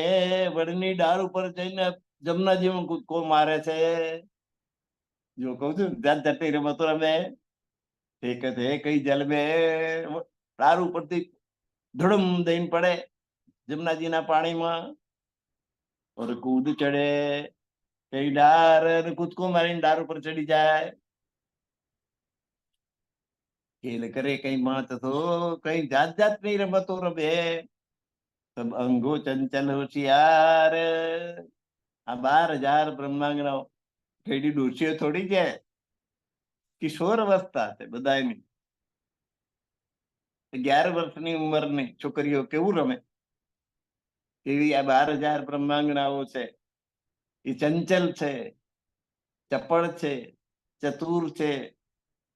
વડની ડાળ ઉપર જઈને જમનાજીમાં કૂદકો મારે છે. જો કહું છું જાત જાતની રમતો રમે. ઠેકત હે કઈ જલ મે, ડાળ ઉપરથી ધડમ દઈને પડે જમનાજીના પાણીમાં. और कूद चढ़े कई डार, कूदको मारीने डार ઉપર ચડી જાય. ખેલ કરે કઈ માત તો કઈ જાત જાતની રમતો રમે. સબ અંગો ચંચલ હોશિયાર. આ 12,000 બ્રહ્માંગના કઈડી ડોશીઓ થોડી છે, કિશોર અવસ્થા છે બધાની. 11 વર્ષની ઉંમરની છોકરીઓ કેવું રમે એવી આ 12,000 બ્રહ્માંગનાઓ છે. એ ચંચલ છે, ચપળ છે, ચતુર છે,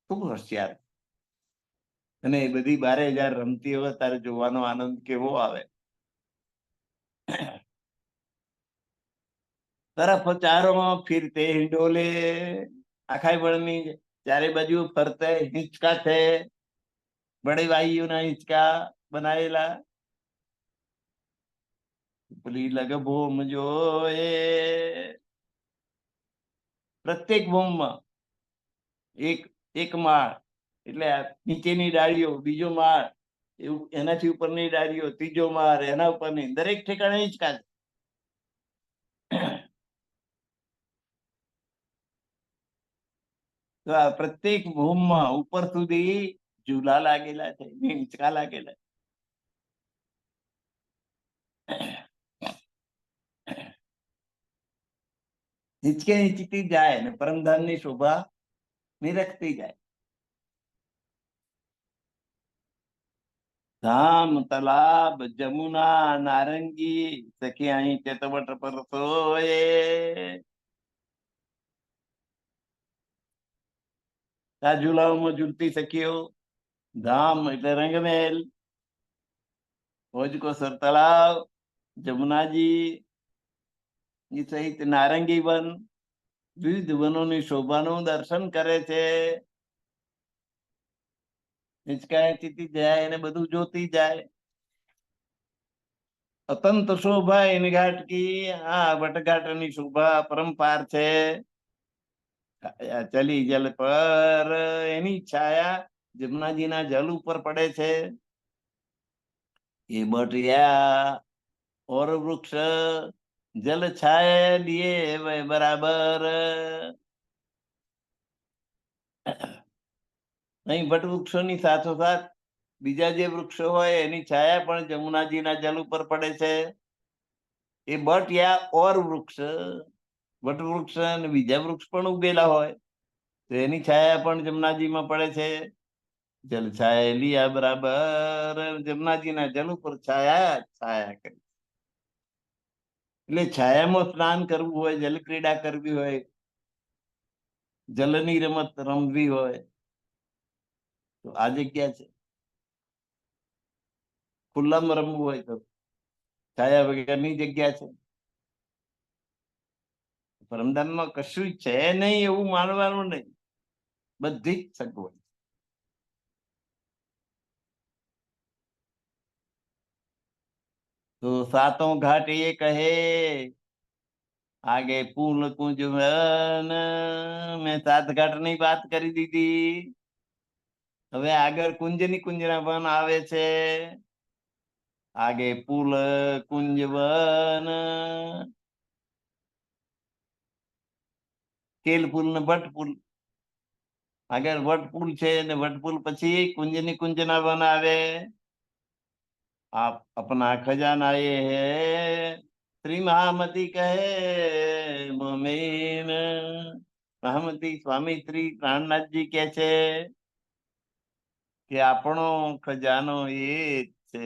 ખૂબ હોશિયાર. અને એ બધી 12,000 રમતી હોય તારે જોવાનો આનંદ કેવો આવે. તરફ ચારોમાં ફિરતે હિંડોલે, આખાય વળની ચારે બાજુ ફરતે હિંચકા છે, બડે વાયુના હિંચકા બનાવેલા. પેલી લગ ભૂમ જો એ પ્રત્યેક ભૂમમાં એક એક માળ, એટલે નીચેની ડાળીઓ, બીજો માળ, એવું એનાથી ઉપરની ડાળીઓ, ત્રીજો માળ, એના ઉપરની દરેક ઠેકાણે હિંચકા. તો આ પ્રત્યેક ભૂમમાં ઉપર સુધી ઝૂલા લાગેલા છે, હિંચકા લાગેલા. હિંચકે હિંચતી જાય ને પરમધામની શોભા નિરખતી જાય. ધામ, તલાબ, જમુના, નારંગી સખી અહીં ચેતવટ પર સોએ. આ ઝુલાઓમાં ઝૂલતી સખીઓ. ધામ એટલે રંગમહેલ, ભોજકોસર તળાવ, જમુનાજી સહિત નારંગી વન, વિવિધ વનોની શોભાનું દર્શન કરે છે. હિંચકા ચીતી જાય અને બધું જોતી જાય. અતંત શોભા એની ઘાટ કી, આ વટઘાટની શોભા પરંપાર છે. ચલી જલ પર, એની છાયા જમનાજીના જલ ઉપર પડે છે. એ બટિયા ઓર વૃક્ષ જલ છાયા લીએ બરાબર. અહીં વટવૃક્ષોની સાથોસાથ બીજા જે વૃક્ષો હોય એની છાયા પણ જમુનાજીના જલ ઉપર પડે છે. એ બટ યા ઓર વૃક્ષ, વટ વૃક્ષ અને બીજા વૃક્ષ પણ ઉગેલા હોય તો એની છાયા પણ જમનાજીમાં પડે છે. જલ છાયેલી આ બરાબર જમનાજીના જલ ઉપર છાયા છાયા કરી. એટલે છાયામાં સ્નાન કરવું હોય, જલ ક્રીડા કરવી હોય, જલની રમત રમવી હોય તો આ જગ્યા છે. ખુલ્લામાં રમવું હોય તો છાયા વગરની જગ્યા છે. પરમધામમાં કશું છે નહીં એવું માનવાનું નહીં, બધી જ સગવડ. તો સાતો ઘાટ એ કહે આગે પુલ કુંજ વન. મેં સાત ઘાટ ની વાત કરી દીધી. હવે આગળ કુંજની કુંજના વન આવે છે. આગે પુલ કુંજ વન, કેલ પુલ ને ભટ્ટ પુલ. આગળ વટપુલ છે ને વટપુલ પછી કુંજની કુંજના વન આવે. आप अपना खजाना ये है श्री महामती કહે મોમેન. મહામતી સ્વામી શ્રી પ્રાણનાથજી કે છે કે આપણો ખજાનો એ જ છે.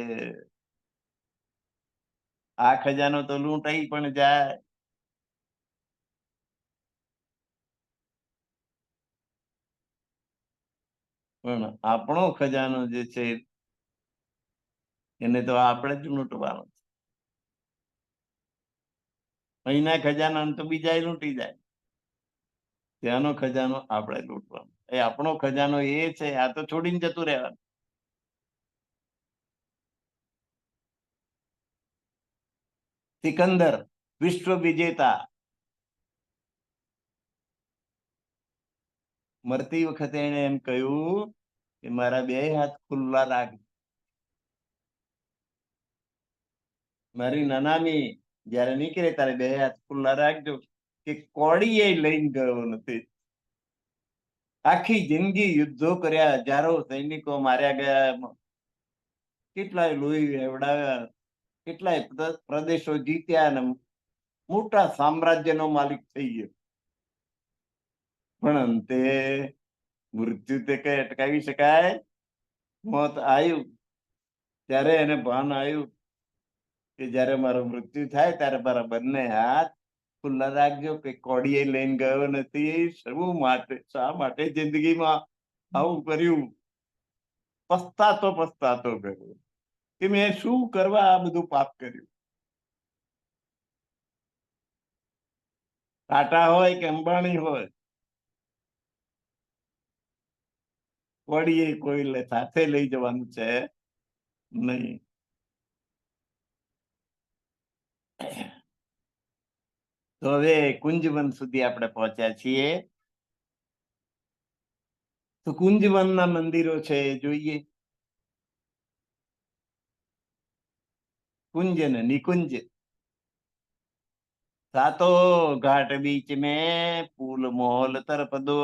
આ ખજાનો તો લૂંટાઈ પણ જાય, પણ આપણો ખજાનો જે છે એને તો આપણે જ લૂંટવાનો છે. અહીંના ખજાના તો બીજા લૂંટી જાય, ત્યાંનો ખજાનો આપણે લૂંટવાનો. એ આપણો ખજાનો એ છે, આ તો છોડીને જતું રહેવાનું. સિકંદર વિશ્વ વિજેતા મરતી વખતે એને એમ કહ્યું કે મારા બે હાથ ખુલ્લા રાખ. મારી નનામી જયારે નીકળે ત્યારે બે હાથ ખુલ્લા રાખજો, કે કોડી એ લઈને ગયો નથી. આખી જિંદગી યુદ્ધો કર્યા, હજારો સૈનિકો માર્યા ગયા, કેટલાય લોહી વેવડાવ્યા, કેટલાય પ્રદેશો જીત્યા અને મોટા સામ્રાજ્યનો માલિક થઈ ગયો. પણ અંતે મૃત્યુ તે કઈ અટકાવી શકાય? મોત આવ્યું ત્યારે એને ભાન આવ્યું કે જયારે મારું મૃત્યુ થાય ત્યારે મારા બંને હાથ ખુલ્લા રાખજો, કે કોડીએ લઈને ગયો નથી. શું માટે, શા માટે જિંદગીમાં આવું કર્યું? પસ્તાતો ગયો કે મેં શું કરવા આ બધું પાપ કર્યું. ટાટા હોય કે અંબાણી હોય, કોડીએ કોઈ સાથે લઈ જવાનું છે નહીં. તો હવે કુંજવન સુધી આપણે પહોંચ્યા છીએ. તો કુંજવનના મંદિરો છે જોઈએ. कुंज न निकुंज, सातों घाट बीच में फूल मोहल तरफ दो.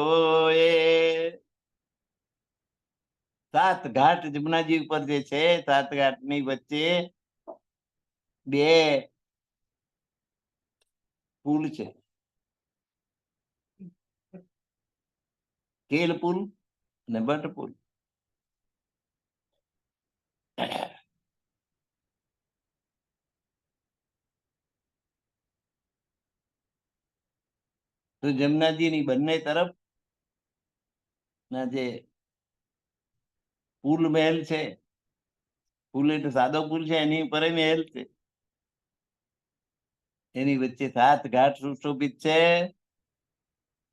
સાત ઘાટ જમનાજી ઉપર જે છે, સાત ઘાટ ની વચ્ચે બે પુલ છે, કેલ પુલ અને બટ પુલ. તો જમનાજીની બંને તરફ ના જે પુલ મહેલ છે, પુલ એટલે સાદો પુલ છે, એની ઉપર મહેલ છે, એની વચ્ચે સાત ઘાટ સુશોભિત છે.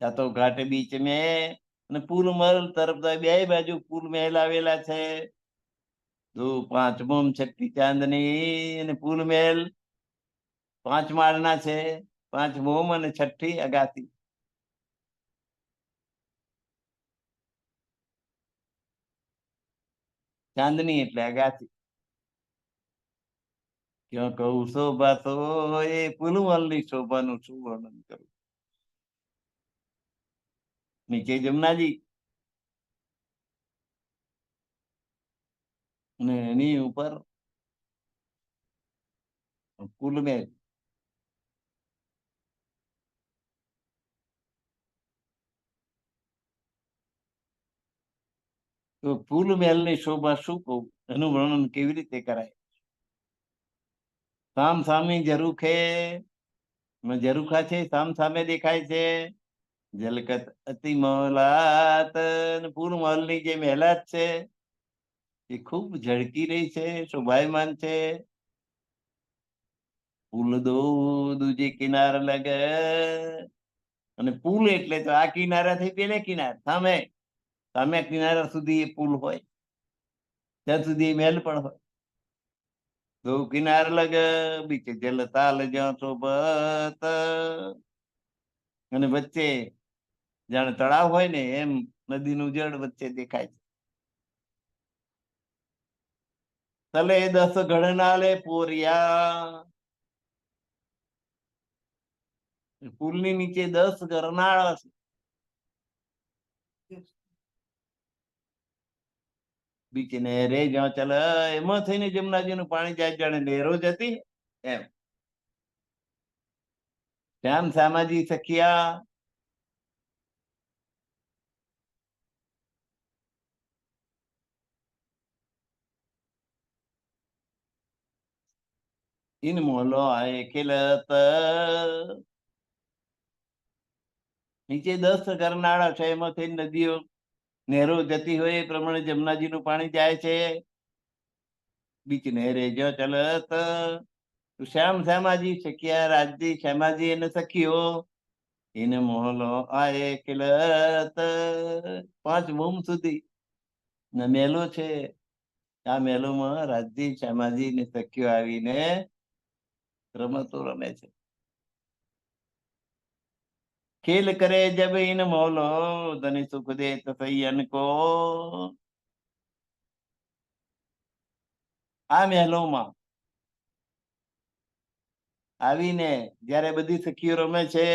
સાતો ઘાટ બીચ મેં, અને પુલ મહેલ તરફ બે બાજુ પુલ મહેલ આવેલા છે. દો પાંચમો છઠ્ઠી ચાંદની, અને પુલ મહેલ 5 માળના છે. 5 મોમ અને છઠ્ઠી અગાસી. ચાંદની એટલે અગાસી. ક્યાં કહું શોભા તો એ પુલમલની શોભાનું શું વર્ણન કરું. નીચે જમનાજી, અને એની ઉપર કુલ મેલ. તો ફૂલ મહેલ ની શોભા શું કહું, એનું વર્ણન કેવી રીતે કરાય? સામ સામી ઝરૂખે, ઝરૂખા છે, સામ સામે દેખાય છે. જલકત અતિ મહલાત, ફૂલ મહલ ની જે મહેલાત છે એ ખૂબ ઝળકી રહી છે, શોભાયમાન છે. પુલ દો દૂજે કિનાર લગે, અને પુલ એટલે તો આ કિનારાથી પેલે કિનાર સામે, સામે કિનારા સુધી એ પુલ હોય, ત્યાં સુધી એ મહેલ પણ હોય. દો કિનાર લગે, બીચે જલ તાલ જ્યાં શોભત, અને વચ્ચે જાણે તળાવ હોય ને એમ નદીનું જળ વચ્ચે દેખાય છે. તલે 10 ઘડનાલે પોરિયા, પુલની નીચે 10 ગરનાળા છે. બીચ નહેરે જ્યાં ચાલે, એમાં થઈને જમનાજીનું પાણી જાય, જાણે નહેરો જતી એમ. શ્યામ શ્યામાજી સખિયા, ઇન મોહલો આય ખેલત, નીચે 10 ગરનાળા છે, એમાંથી નદીઓ નહેરો જતી હોય એ પ્રમાણે જમનાજીનું પાણી જાય છે. બીચ નહેરે જો ચલત, શ્યામ શ્યામાજી સખિયા, રાજજી શ્યામાજી અને સખીઓ, એને મોહલો આય ખેલત, 5 બૂમ સુધી ના મહેલો છે. આ મહેલોમાં રાજજી શ્યામાજી ને સખીઓ આવીને રમતો રમે છે. ખેલ કરે જબ ઇન મોલો, ધની સુખ દે તસૈયન કો, આ મહેલોમાં આવીને જયારે બધી સખીઓ રમે છે,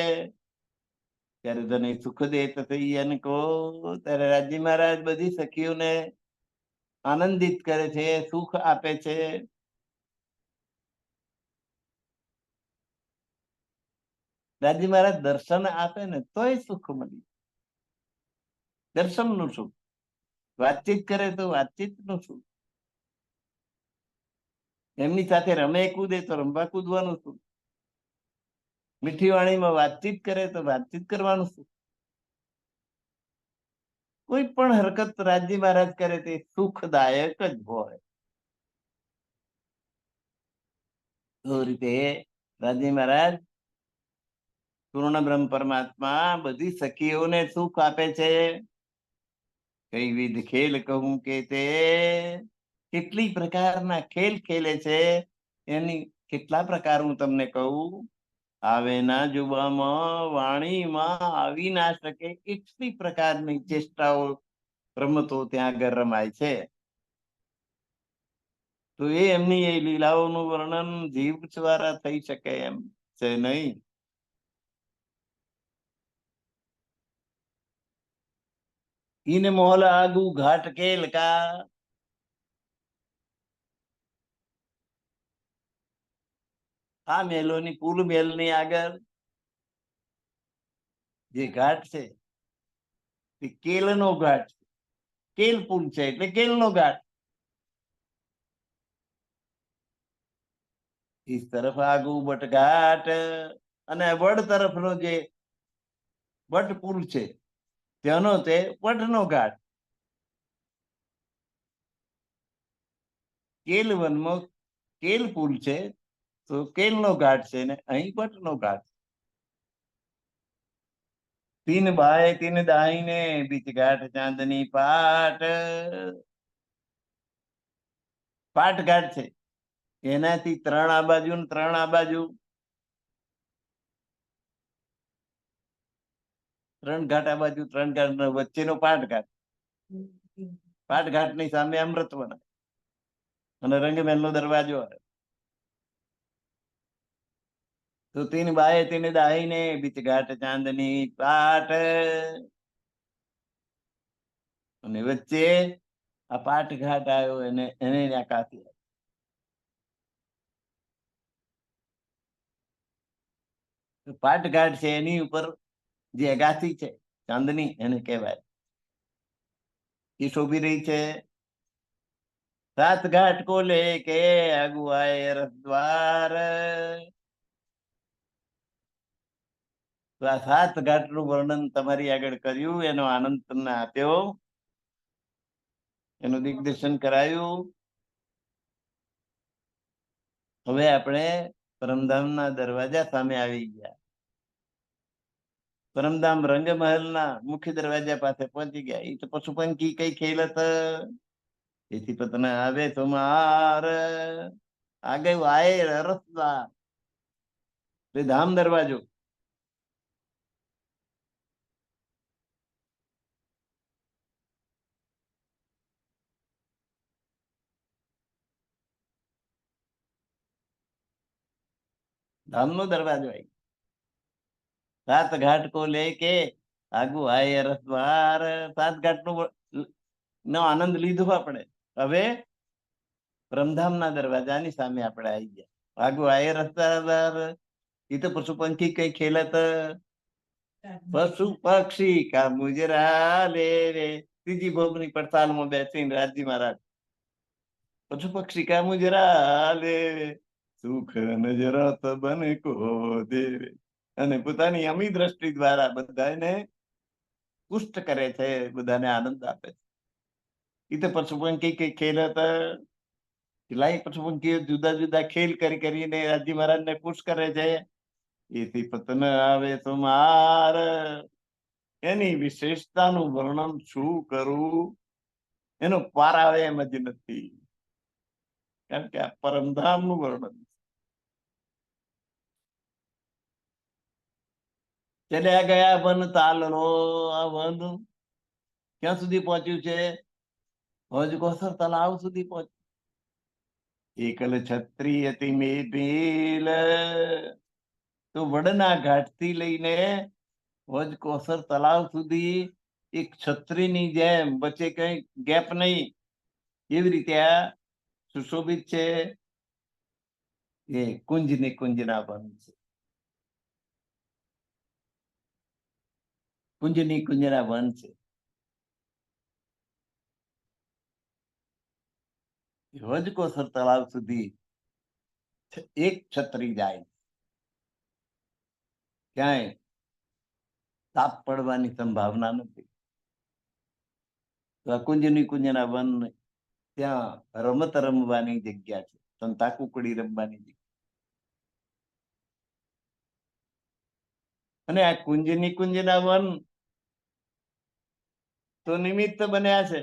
ત્યારે ધની સુખ દે તસૈયન કો, ત્યારે રાજજી મહારાજ બધી સખીઓને આનંદિત કરે છે, સુખ આપે છે. રાજજી મહારાજ દર્શન આપે ને તોય સુખ મળી, દર્શન નું સુખ. વાતચીત કરે તો વાતચીત નું સુખ, એમની સાથે રમે કૂદે તો રમવા કૂદવાનું સુખ, મીઠી વાણીમાં વાતચીત કરે તો વાતચીત કરવાનું સુખ. કોઈ પણ હરકત રાજજી મહારાજ કરે તે સુખદાયક જ હોય. તો રીતે રાજજી મહારાજ પૂર્ણ બ્રહ્મ પરમાત્મા બધી સખીઓને સુખ આપે છે. કઈ વિધ ખેલ કહું કે તે, કેટલી પ્રકારના ખેલ ખેલે છે, એની કેટલા પ્રકાર હું તમને કહું. આવે ના જુબામાં વાણીમાં આવી ના શકે એટલી પ્રકારની ચેષ્ટાઓ રમતો ત્યાં આગળ રમાય છે. તો એ એમની એ લીલાઓનું વર્ણન જીવ દ્વારા થઈ શકે એમ છે નહીં. ઇન મોહલ આગુ ઘાટ કેલ કા, આ મહેલોની પુલ મહેલની આગળ જે ઘાટ છે તે કેલનો ઘાટ છે. કેલ પુલ છે એટલે કેલનો ઘાટ. इस तरफ આગુ બટઘાટ, અને વડ તરફનો જે વટ પુલ છે ત્યાંનો તે વટનો ઘાટ. કેલ વનમાં કેલ પુલ છે તો કેલનો ઘાટ છે ને અહીં વટનો ઘાટ. તીન બાય તીન દાહીને, બીચ ઘાટ ચાંદની પાટ, પાટ ઘાટ છે એનાથી 3 આ બાજુ ને 3 આ બાજુ, 3 ઘાટ આ બાજુ 3 ઘાટ વચ્ચેનો પાટ ઘાટ. પાટ ઘાટ ની સામે અમૃતવન અને રંગમહેલ નો દરવાજો આવે. તો 3 બાય 3 દાહીને, બીચ ઘાટ ચાંદની પાટ, અને વચ્ચે આ પાટ ઘાટ આવ્યો એને એને કાંથી પાટ ઘાટ છે એની ઉપર જે અગાસી છે ચાંદની એને કહેવાય એ શોભી રહી છે. સાત ઘાટ કો લેકે અગુઆએ રસદ્વાર. તો આ સાત ઘાટનું વર્ણન તમારી આગળ કર્યું, એનો આનંદ તમને આપ્યો, એનું દિગ્દર્શન કરાયું. હવે આપણે પરમધામના દરવાજા સામે આવી ગયા. પરમધામ રંગમહેલના મુખ્ય દરવાજા પાસે પહોંચી ગયા. એ તો પશુપંખી કઈ ખેલત એથી પતના આવે તમાર આગે આય રસદ્વાર. ધામ દરવાજો. ધામનો દરવાજો આવી. સાત ઘાટ કો લેકે આગુ આય રસદ્વાર. સાત ઘાટ નો આનંદ લીધો આપણે. હવે પરમધામના દરવાજાની સામે આપણે આવી ગયા. આગુ આય રસદ્વાર. એ તો પશુ પંખી કઈ ખેલત પશુ પક્ષી કા મુજરા લે રે. ત્રીજી ભોગની પડતાલમાં બેસીને રાજી મહારાજ પશુ પક્ષી કા મુજરા લે સુખ નજરા તબન કો દેવે. અને પોતાની અમી દ્રષ્ટિ દ્વારા બધાને પુષ્ટ કરે છે, બધાને આનંદ આપે છે. એ તો પશુ પંખી કઈ ખેલત કેટલાય પશુ પંખીઓ જુદા જુદા ખેલ કરી કરીને રાજી મહારાજને ખુશ કરે છે. એથી પતન આવે તો માર. એની વિશેષતાનું વર્ણન શું કરું, એનો પાર આવે એમ જ નથી. કારણ કે આ પરમધામનું વર્ણન. ચલ્યા ગયા વન તાલનો. આ વન ક્યાં સુધી પહોંચ્યું છે? હજ કોસર તલાવ સુધી પહોંચ્યું. એકલ છત્રી અતિ મેલ. તો વડના ઘાટથી લઈને હજ કોસર તલાવ સુધી એક છત્રીની જેમ વચ્ચે કઈ ગેપ નહીં, એવી રીતે આ સુશોભિત છે. એ કુંજ ને કુંજના વન છે. કુંજની કુંજના વન છે. હજ કોસર તળાવ સુધી એક છત્રી જાય, ક્યાંય તાપ પડવાની સંભાવના નથી. તો આ કુંજની કુંજના વન ત્યાં રમત રમવાની જગ્યા છે, સંતા કુકડી રમવાની જગ્યા. અને આ કુંજની કુંજના વન તો નિમિત્ત બન્યા છે.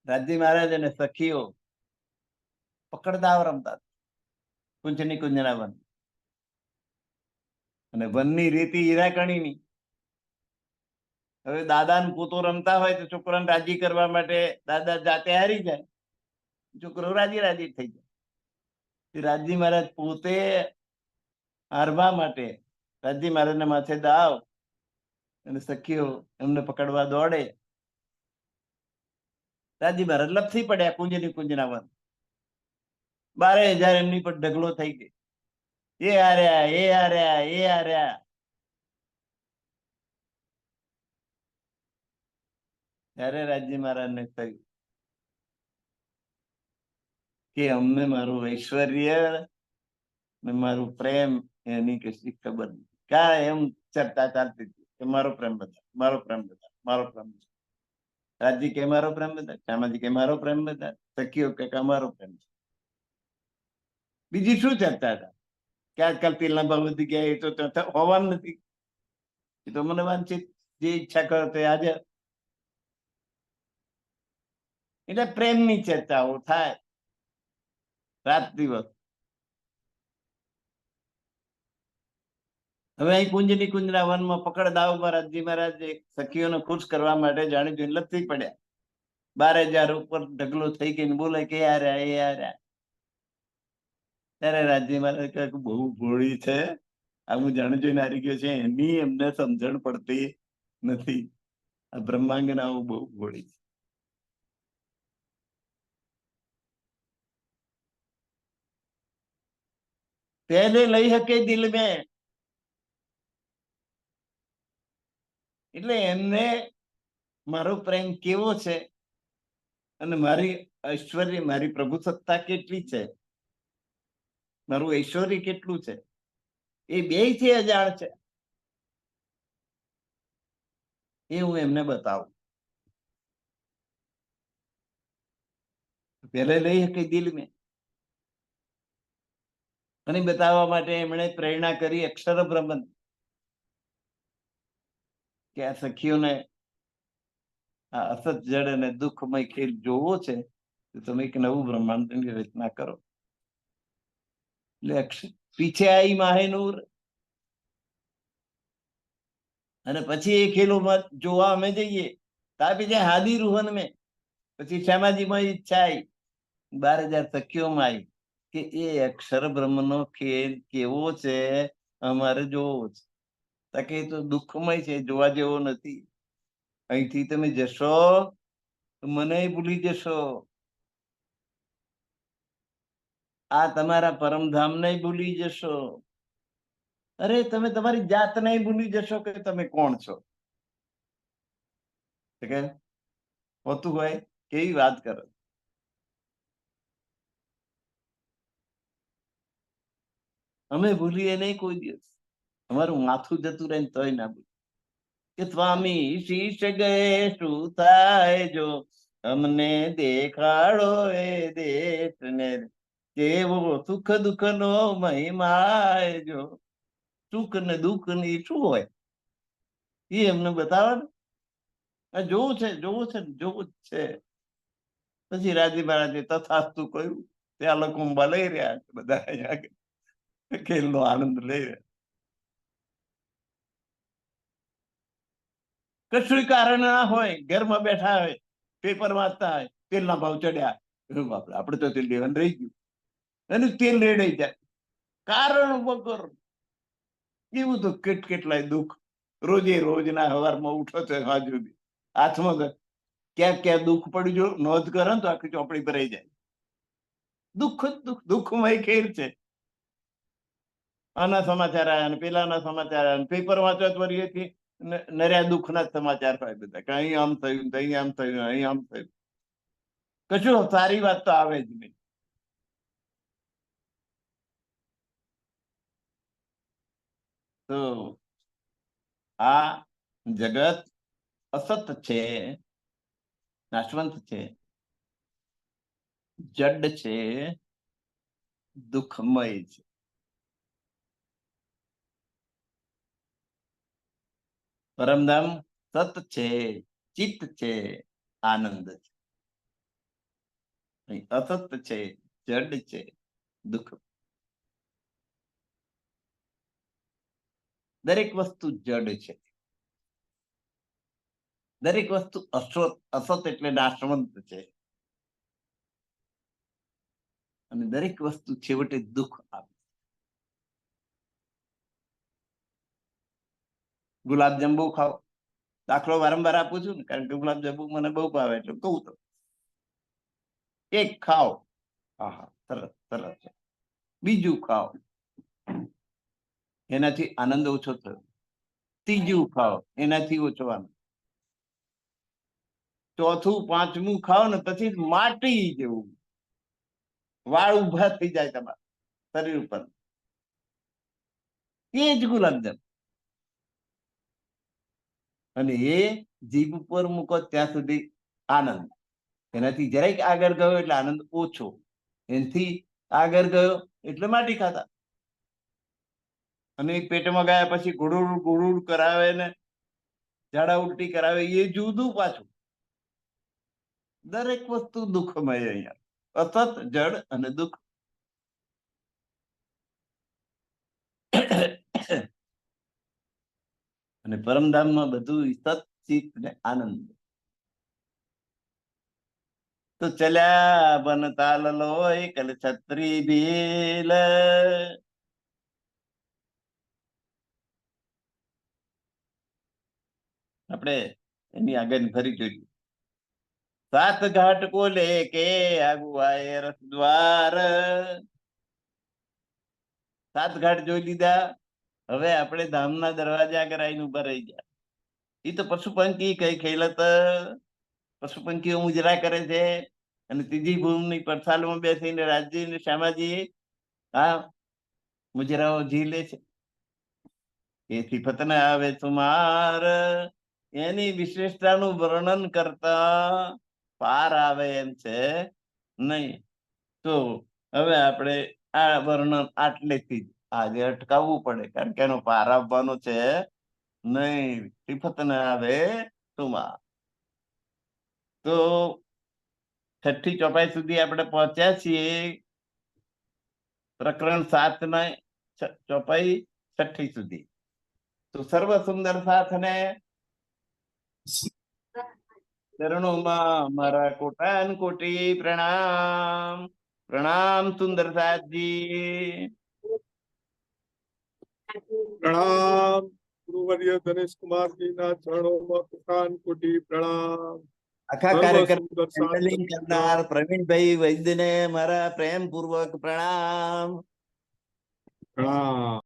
રાજી મહારાજ અને સખીઓ પકડદાવ રમતા કુંજની કુંજના વન. અને વનની રીતિ હીરાકણીની. હવે દાદા ને પોતો રમતા હોય તો છોકરાને રાજી કરવા માટે દાદા જાતે હારી જાય, છોકરો રાજી રાજી થઈ જાય. રાજી મહારાજ પોતે હારવા માટે રાજી મહારાજને માથે દાવ અને સખીઓ એમને પકડવા દોડે. રાજી મહારાજ લપસી પડ્યા કુંજની કુંજના વન. 12,000 એમની પર ઢગલો થઈ ગઈ. એ હાર્યા, એ હાર્યા, એ હાર્યા. ત્યારે રાજી મહારાજને કહ્યું કે અમને મારું ઐશ્વર્ય ને મારું પ્રેમ એની કશી ખબર નથી. ક્યાં એમ ચર્ચા ચાલતી હતી કે મારો પ્રેમ બધા, મારો પ્રેમ બધા, મારો પ્રેમ બધા. રાજી કે મારો પ્રેમ બધા, શ્યામાજી કે મારો પ્રેમ બધા, સખીઓ કે અમારો પ્રેમ. બીજી શું ચર્ચા હતા કે આજકાલ તેલના ભાવ વધી ગયા, એ તો હોવાનું નથી. એ તો મને વાંચિત જે ઈચ્છા કરો તે આજે. એટલે પ્રેમની ચર્ચાઓ થાય રાત દિવસ. હવે અહીં કુંજની કુંજના વનમાં પકડ દાવમાં રાજી મહારાજ સખીઓને ખુશ કરવા માટે જાણી જોઈને લપસી પડ્યા. 12,000 ઉપર ઢગલો થઈ ગઈને બોલે કે હાર્યા, એ હાર્યા. ત્યારે રાજી મહારાજ કહે બહુ ભોળી છે, આ હું જાણી જોઈને હારી ગયો છે, એની એમને સમજણ પડતી નથી. આ બ્રહ્માંગનાઓ બહુ ભોળી છે. પહેલે લઈ શકે દિલ મેં, એટલે એમને મારો પ્રેમ કેવો છે અને મારી ઐશ્વર્ય, મારી પ્રભુ સત્તા કેટલી છે, મારું ઐશ્વર્ય કેટલું છે, એ બે થી અજાણ છે. એ હું એમને બતાવું. પહેલે લઈ શકે દિલ મેં, અને બતાવવા માટે એમણે પ્રેરણા કરી અક્ષર બ્રહ્મન, કે આ સખીઓને આ અસત જડ અને દુઃખમય ખેલ જોવો છે તો તમે એક નવું બ્રહ્માંડની રચના કરો. એટલે પીછે આઈ માહેનૂર, અને પછી એ ખેલોમાં જોવા અમે જઈએ. ત્યાર પછી હાદી રૂહન મેં, પછી શ્યામાજીમાં ઈચ્છા આવી, 12,000 સખીઓમાં આવી કે એ અક્ષર બ્રહ્મનો ખેલ કેવો છે, અમારે જોવો છે. તાકે એ તો દુઃખમય છે, જોવા જેવો નથી. અહીંથી તમે જશો તો મને ભૂલી જશો, આ તમારા પરમધામને ભૂલી જશો. અરે તમે તમારી જાતને ભૂલી જશો કે તમે કોણ છો. હોતું હોય કેવી વાત કરો. અમે ભૂલીએ નહીં કોઈ દિવસ, અમારું માથું જતું રહે તોય ના ભૂલ. કે સ્વામી શીશ ગયે શું થાય જો, અમને દેખાડો એ દેશને, કેવો સુખ દુઃખ નો મહિમા જો. સુખ ને દુઃખ ની શું હોય એ એમને બતાવે ને. જોવું છે, જોવું છે, જોવું જ છે. પછી રાજી મહારાજે તથાસ્તુ કહ્યું. ત્યાં લોકો લઈ રહ્યા છે બધા, અહીંયા ખેલ નો આનંદ લઈ રહ્યા. કશું કારણ ના હોય, ઘરમાં બેઠા હોય, પેપર વાંચતા હોય, તેલના ભાવ ચડ્યા, આપણે તો તેલ લેવાનું રહી ગયું, એનું તેલ રેડાઈ જાય કારણ વગર. એવું તો કેટલાય દુઃખ રોજે રોજના હવારમાં ઉઠો તો હાથ સુધી હાથમાં ક્યાંક ક્યાંક દુઃખ પડ્યું, જો નોંધ કરે તો આખી ચોપડી ભરાઈ જાય. દુઃખ જ દુઃખ, દુઃખમય ખેલ છે. આના સમાચાર આવ્યા, પેલાના સમાચાર આવ્યા, પેપર વાંચવા વળીએથી નર્યા દુઃખના જ સમાચાર હોય બધા, કે અહીં આમ થયું, અહીં આમ થયું, અહીં આમ થયું. કશું સારી વાત તો આવે જ નહીં. તો આ જગત અસત છે, નાશવંત છે, જડ છે, દુઃખમય છે. પરમધામ સત છે, ચિત્ત છે, આનંદ છે. અસત છે, જડ છે, દુઃખ. દરેક વસ્તુ જડ છે, દરેક વસ્તુ અસત એટલે નાશવંત છે, અને દરેક વસ્તુ છેવટે દુઃખ આપે. ગુલાબજાંબુ ખાઓ, દાખલો વારંવાર આપું છું ને, કારણ કે ગુલાબજાંબુ મને બહુ ભાવે એટલે કહું તો. એક ખાઓ, આહા સરસ સરસ, બીજું ખાઓ, એનાથી આનંદ ઓછો થયો, ત્રીજું ખાઓ, એનાથી ઓછો આનંદ, ચોથું પાંચમું ખાઓ ને પછી માટી જેવું વાળ ઉભા થઈ જાય તમારા શરીર ઉપર. એ જ ગુલાબજાંબુ, અને એ જીભ ઉપર મૂકો ત્યાં સુધી આનંદ. એનાથી જરાક આગળ ગયો એટલે આનંદ ઓછો, એનાથી આગળ ગયો એટલે માટી ખાતા, અને પેટમાં ગયા પછી ગુડુડ ગુડુડ કરાવે ને ઝાડા ઉલટી કરાવે, એ જુદું પાછું. દરેક વસ્તુ દુઃખમય અહીંયા, અસત જડ અને દુઃખ. અને પરમધામમાં બધું સત ચિત ને આનંદ. તો ચલ્યા બન તાલ લોય કલ છત્રી ભીલ. આપણે એની આગળ ફરી જોયું. સાત ઘાટ કો લેકે આગુઆએ રથ દ્વાર. સાત ઘાટ જોઈ લીધા. હવે આપણે ધામના દરવાજા આગળ આવીને ઉભા રહી ગયા. એ તો પશુ પંખી કઈ ખેલત. પશુ પંખીઓ મુજરા કરે છે અને ત્રીજી ભૂમિની પડસાલમાં બેસીને રાજજી ને શ્યામાજી આ મુજરાઓ ઝીલે છે. એ સિફત ને આવે સુમાર. એની વિશેષતાનું વર્ણન કરતા પાર આવે એમ છે નહીં. તો હવે આપણે આ વર્ણન આટલેથી જ આજે અટકાવવું પડે, કારણ કે એનો પાર આવવાનો છે નહીં. સિફત ને આવે સુમાર. તો છઠ્ઠી ચોપાઈ સુધી આપણે પહોંચ્યા છીએ. પ્રકરણ 7 ના ચોપાઈ છઠ્ઠી સુધી. તો સર્વ સુંદર સાથને ચરણોમાં મારા કોટાન કોટી પ્રણામ. પ્રણામ સુંદર સાથજી. પ્રણામ ગુરુવર્ય ધનેશ કુમારજીના ચરણોમાં કોટાન કોટી પ્રણામ. આખા સર્વ કાર્યક્રમ સુંદર હેન્ડલિંગ કરનાર પ્રવીણભાઈ વૈદ્યને મારા પ્રેમ પૂર્વક પ્રણામ. પ્રણામ.